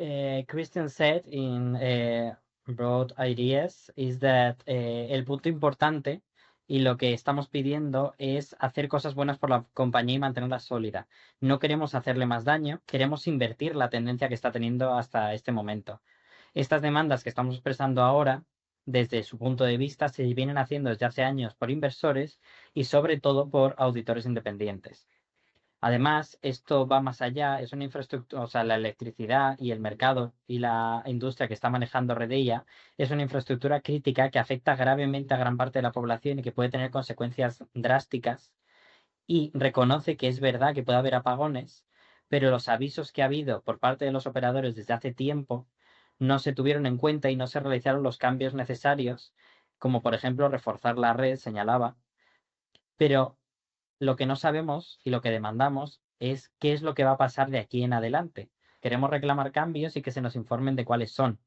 Christian said in broad ideas is that el punto importante y lo que estamos pidiendo es hacer cosas buenas por la compañía y mantenerla sólida. No queremos hacerle más daño, queremos invertir la tendencia que está teniendo hasta este momento. Estas demandas que estamos expresando ahora, desde su punto de vista, se vienen haciendo desde hace años por inversores y sobre todo por auditores independientes. Además, esto va más allá, es una infraestructura, o sea, la electricidad y el mercado y la industria que está manejando Redeia es una infraestructura crítica que afecta gravemente a gran parte de la población y que puede tener consecuencias drásticas, y reconoce que es verdad que puede haber apagones, pero los avisos que ha habido por parte de los operadores desde hace tiempo no se tuvieron en cuenta y no se realizaron los cambios necesarios, como por ejemplo reforzar la red, señalaba. Pero lo que no sabemos y lo que demandamos es qué es lo que va a pasar de aquí en adelante. Queremos reclamar cambios y que se nos informen de cuáles son.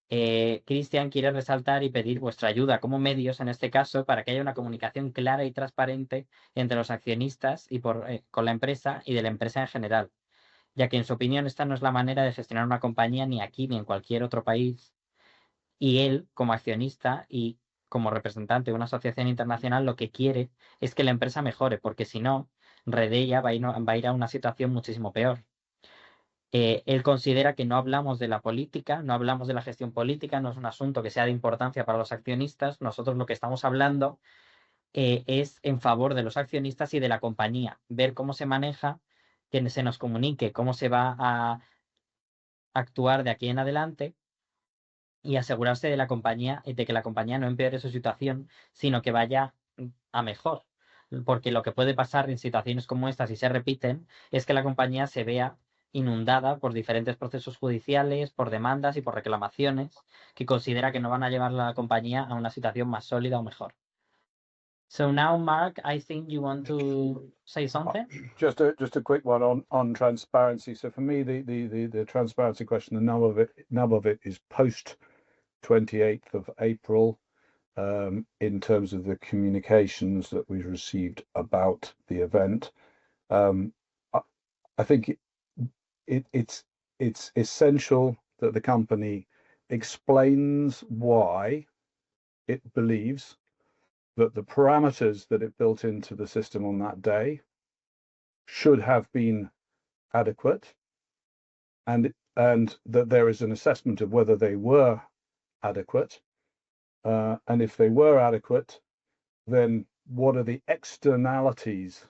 Cristian quiere resaltar y pedir vuestra ayuda como medios en este caso para que haya una comunicación clara y transparente entre los accionistas y con la empresa y de la empresa en general, ya que en su opinión esta no es la manera de gestionar una compañía ni aquí ni en cualquier otro país. Y él, como accionista y como representante de una asociación internacional, lo que quiere es que la empresa mejore, porque si no, Redeia va a ir a una situación muchísimo peor. Él considera que no hablamos de la política, no hablamos de la gestión política, no es un asunto que sea de importancia para los accionistas. Nosotros lo que estamos hablando es en favor de los accionistas y de la compañía, ver cómo se maneja, que se nos comunique cómo se va a actuar de aquí en adelante y asegurarse de la compañía y de que la compañía no empeore su situación, sino que vaya a mejor. Porque lo que puede pasar en situaciones como estas, si se repiten, es que la compañía se vea inundada por diferentes procesos judiciales, por demandas y por reclamaciones que considera que no van a llevar a la compañía a una situación más sólida o mejor. So now, Mark, I think you want to say something? Just a quick one on transparency. So for me, the transparency question, the nub of it is post 28th of April, in terms of the communications that we've received about the event. I think it's essential that the company explains why it believes that the parameters that it built into the system on that day should have been adequate, and that there is an assessment of whether they were adequate, and if they were adequate, then what are the externalities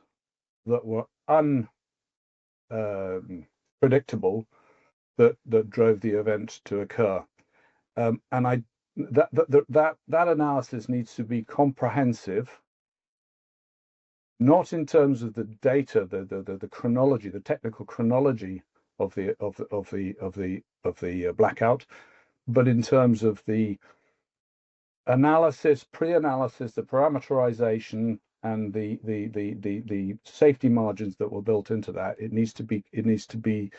that were unpredictable that drove the event to occur? And that analysis needs to be comprehensive, not in terms of the data, the chronology, the technical chronology of the blackout, but in terms of the analysis, pre-analysis, the parameterization, and the safety margins that were built into that. It needs to be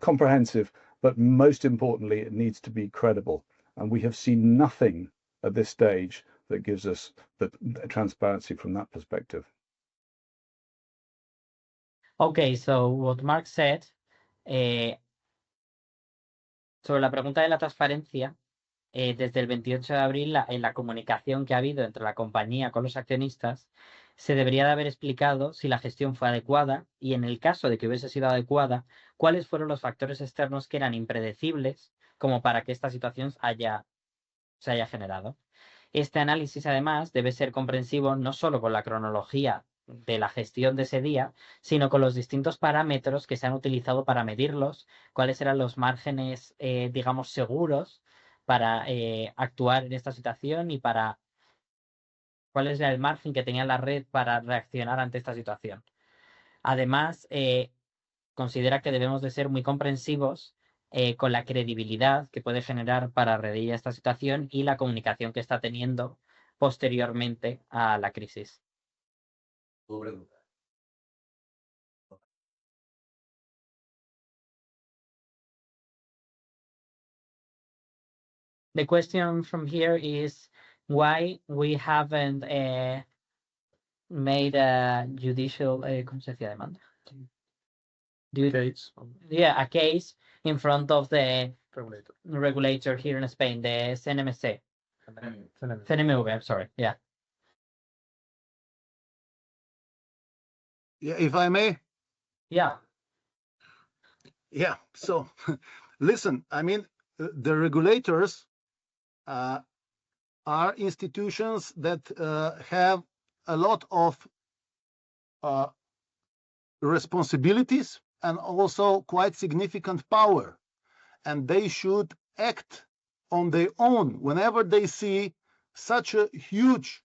comprehensive, but most importantly, it needs to be credible. And we have seen nothing at this stage that gives us the transparency from that perspective. Okay, so what Mark said, sobre la pregunta de la transparencia, desde el 28 de abril, en la comunicación que ha habido entre la compañía con los accionistas, se debería de haber explicado si la gestión fue adecuada y, en el caso de que hubiese sido adecuada, cuáles fueron los factores externos que eran impredecibles como para que esta situación se haya generado. Este análisis, además, debe ser comprensivo no solo con la cronología de la gestión de ese día, sino con los distintos parámetros que se han utilizado para medirlos, cuáles eran los márgenes, digamos, seguros para actuar en esta situación y para cuál era el margen que tenía la red para reaccionar ante esta situación. Además, considera que debemos de ser muy comprensivos con la credibilidad que puede generar para Redilla esta situación y la comunicación que está teniendo posteriormente a la crisis. The question from here is why we haven't made a judicial, ¿cómo se decía demanda? Case. Yeah, a case in front of the Regulator. regulator here in Spain, the CNMC. CNMV, I'm sorry, yeah. Yeah, if I may. Yeah. Yeah. So, listen, I mean, the regulators are institutions that have a lot of responsibilities and also quite significant power, and they should act on their own whenever they see such a huge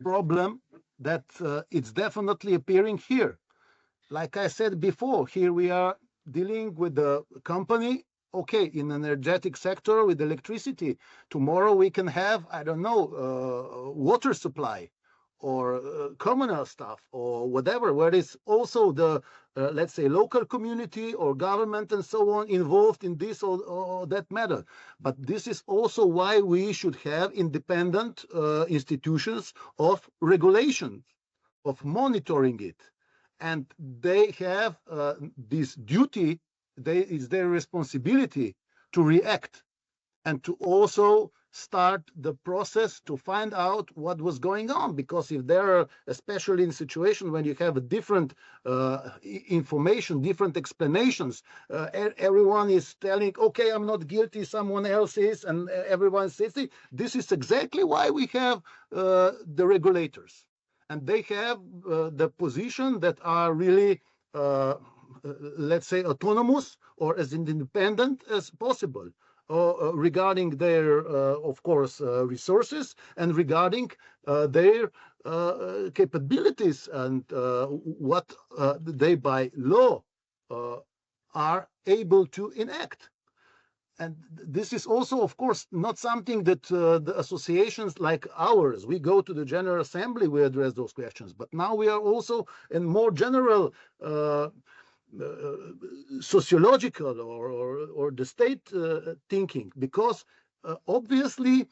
problem that it's definitely appearing here. Like I said before, here we are dealing with the company, okay, in energetic sector with electricity. Tomorrow we can have, I don't know, water supply or communal stuff or whatever, where it's also the, let's say, local community or government and so on involved in this or that matter. But this is also why we should have independent institutions of regulation, of monitoring it. And they have this duty, it's their responsibility to react and to also start the process to find out what was going on. Because if there are, especially in situations when you have a different information, different explanations, everyone is telling, okay, I'm not guilty, someone else is, and everyone says it. This is exactly why we have the regulators. And they have the position that are really, let's say, autonomous or as independent as possible regarding their, of course, resources and regarding their capabilities and what they by law are able to enact. And this is also, of course, not something that the associations like ours, we go to the General Assembly, we address those questions. But now we are also in more general sociological or the state thinking, because obviously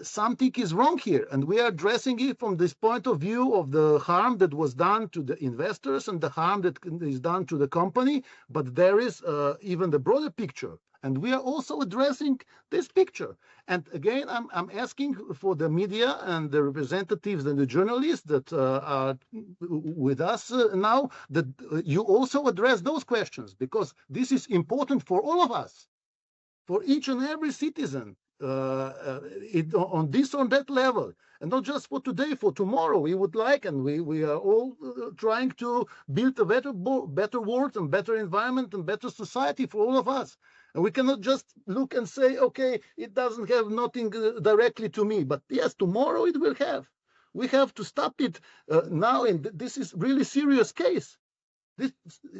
something is wrong here. And we are addressing it from this point of view of the harm that was done to the investors and the harm that is done to the company. But there is even the broader picture. And we are also addressing this picture. And again, I'm asking for the media and the representatives and the journalists that are with us now, that you also address those questions, because this is important for all of us, for each and every citizen, on this or that level. And not just for today, for tomorrow. We would like, and we are all trying to build a better world and better environment and better society for all of us. And we cannot just look and say, okay, it doesn't have nothing directly to me. But yes, tomorrow it will have. We have to stop it now. And this is really serious case. This,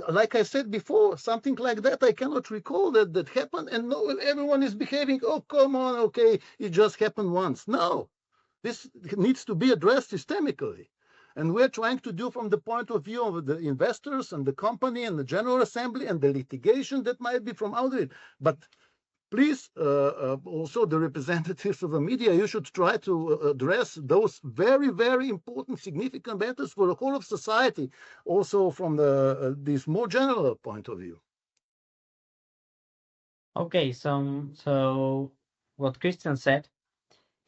like I said before, something like that, I cannot recall that happened. And no, everyone is behaving, oh, come on, okay, it just happened once. No, this needs to be addressed systemically. And we're trying to do from the point of view of the investors and the company and the General Assembly and the litigation that might be from out of it. But please, also the representatives of the media, you should try to address those very, very important, significant matters for the whole of society, also from this more general point of view. Okay, so what Christian said,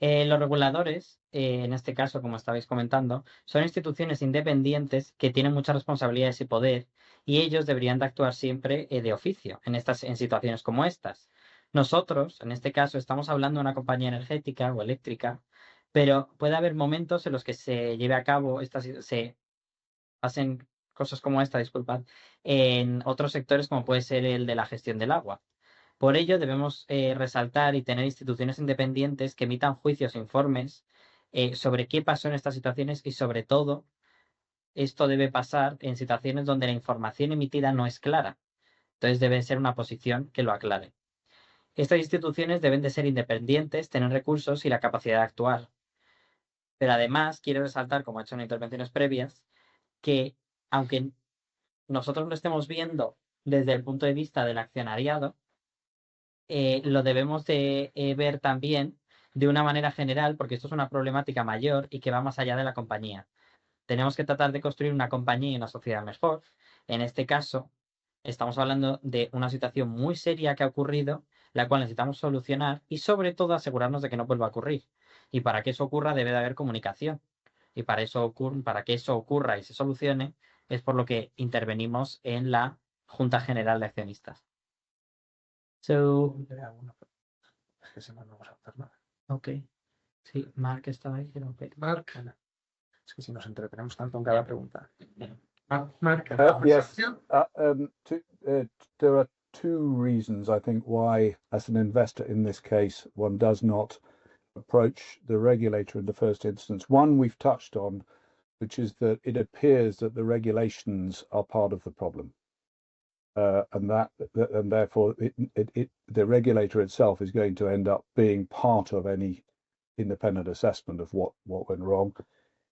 los reguladores, en este caso, como estabais comentando, son instituciones independientes que tienen muchas responsabilidades y poder, y ellos deberían de actuar siempre de oficio en situaciones como estas. Nosotros, en este caso, estamos hablando de una compañía energética o eléctrica, pero puede haber momentos en los que se lleve a cabo se hacen cosas como esta, disculpad, en otros sectores como puede ser el de la gestión del agua. Por ello, debemos resaltar y tener instituciones independientes que emitan juicios e informes sobre qué pasó en estas situaciones y, sobre todo, esto debe pasar en situaciones donde la información emitida no es clara. Entonces, debe ser una posición que lo aclare. Estas instituciones deben de ser independientes, tener recursos y la capacidad de actuar. Pero además, quiero resaltar, como he hecho en intervenciones previas, que aunque nosotros lo estemos viendo desde el punto de vista del accionariado, lo debemos de ver también de una manera general, porque esto es una problemática mayor y que va más allá de la compañía. Tenemos que tratar de construir una compañía y una sociedad mejor. En este caso, estamos hablando de una situación muy seria que ha ocurrido, la cual necesitamos solucionar y, sobre todo, asegurarnos de que no vuelva a ocurrir. Y para que eso ocurra, debe de haber comunicación. Y para que eso ocurra y se solucione, es por lo que intervenimos en la Junta General de Accionistas. So, Es que si no, no vamos a hacer nada. ok. Sí, Mark estaba ahí, pero ok. Mark, Es que si nos entretenemos tanto en cada pregunta. Mark, Yes, there are two reasons, I think, why, as an investor in this case, one does not approach the regulator in the first instance. One we've touched on, which is that it appears that the regulations are part of the problem. And therefore the regulator itself is going to end up being part of any independent assessment of what went wrong.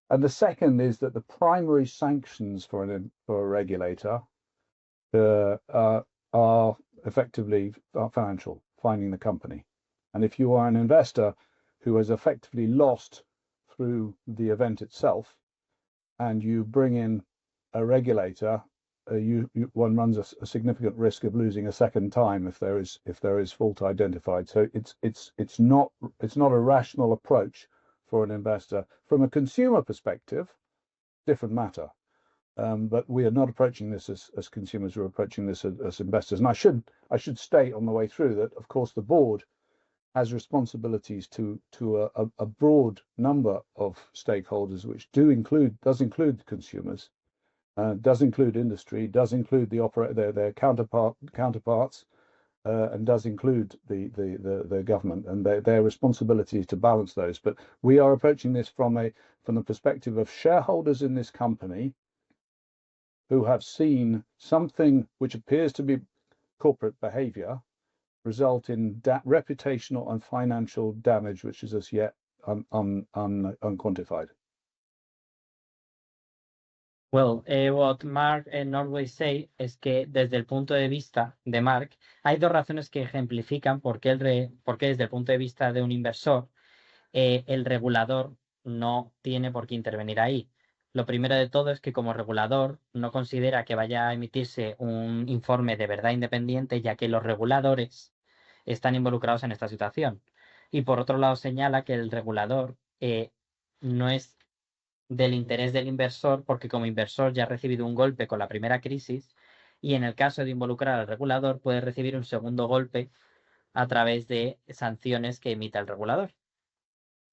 And the second is that the primary sanctions for a regulator are effectively financial, finding the company. And if you are an investor who has effectively lost through the event itself, and you bring in a regulator, one runs a significant risk of losing a second time if there is fault identified. So it's not a rational approach for an investor. From a consumer perspective, different matter. But we are not approaching this as consumers. We're approaching this as investors. And I should state on the way through that, of course, the board has responsibilities to a broad number of stakeholders, which does include consumers, does include industry, does include their counterparts, and does include the government, and their responsibility to balance those. But we are approaching this from the perspective of shareholders in this company who have seen something which appears to be corporate behavior result in reputational and financial damage, which is as yet unquantified. Well, what Mark Norway say es que desde el punto de vista de Mark hay dos razones que ejemplifican por qué desde el punto de vista de un inversor el regulador no tiene por qué intervenir ahí. Lo primero de todo es que como regulador no considera que vaya a emitirse un informe de verdad independiente, ya que los reguladores están involucrados en esta situación. Y por otro lado señala que el regulador no es del interés del inversor, porque como inversor ya ha recibido un golpe con la primera crisis y en el caso de involucrar al regulador puede recibir un segundo golpe a través de sanciones que emita el regulador.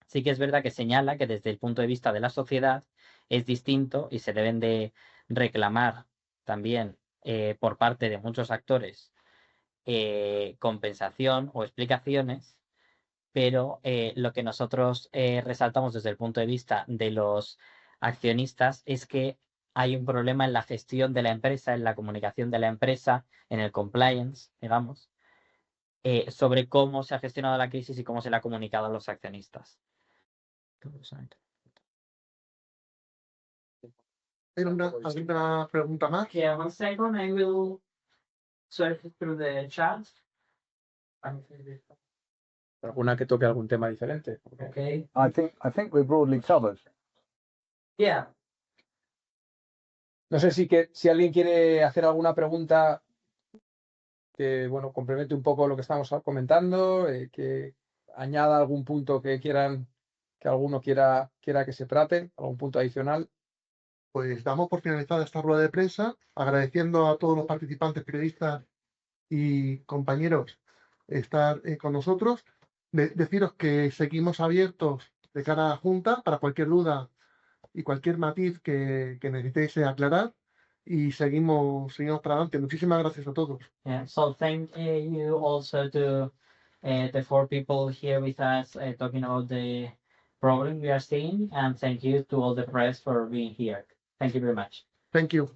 Sí que es verdad que señala que desde el punto de vista de la sociedad es distinto y se deben de reclamar también por parte de muchos actores compensación o explicaciones, pero lo que nosotros resaltamos desde el punto de vista de los accionistas es que hay un problema en la gestión de la empresa, en la comunicación de la empresa, en el compliance, digamos, sobre cómo se ha gestionado la crisis y cómo se le ha comunicado a los accionistas. ¿Hay alguna pregunta más? Yeah, one second, I will search through the chat. alguna que toque algún tema diferente. Porque- Okay. I think we're broadly covered. Yeah. No sé si alguien quiere hacer alguna pregunta que, bueno, complemente un poco lo que estamos comentando, que añada algún punto que quieran, que alguno quiera que se trate, algún punto adicional. Pues damos por finalizada esta rueda de prensa, agradeciendo a todos los participantes, periodistas y compañeros estar con nosotros. Deciros que seguimos abiertos de cara a la Junta para cualquier duda y cualquier matiz que necesitéis aclarar. Y seguimos para adelante. Muchísimas gracias a todos. Yeah. So thank you also to the 4 people here with us talking about the problem we are seeing, and thank you to all the press for being here. Thank you very much. Thank you.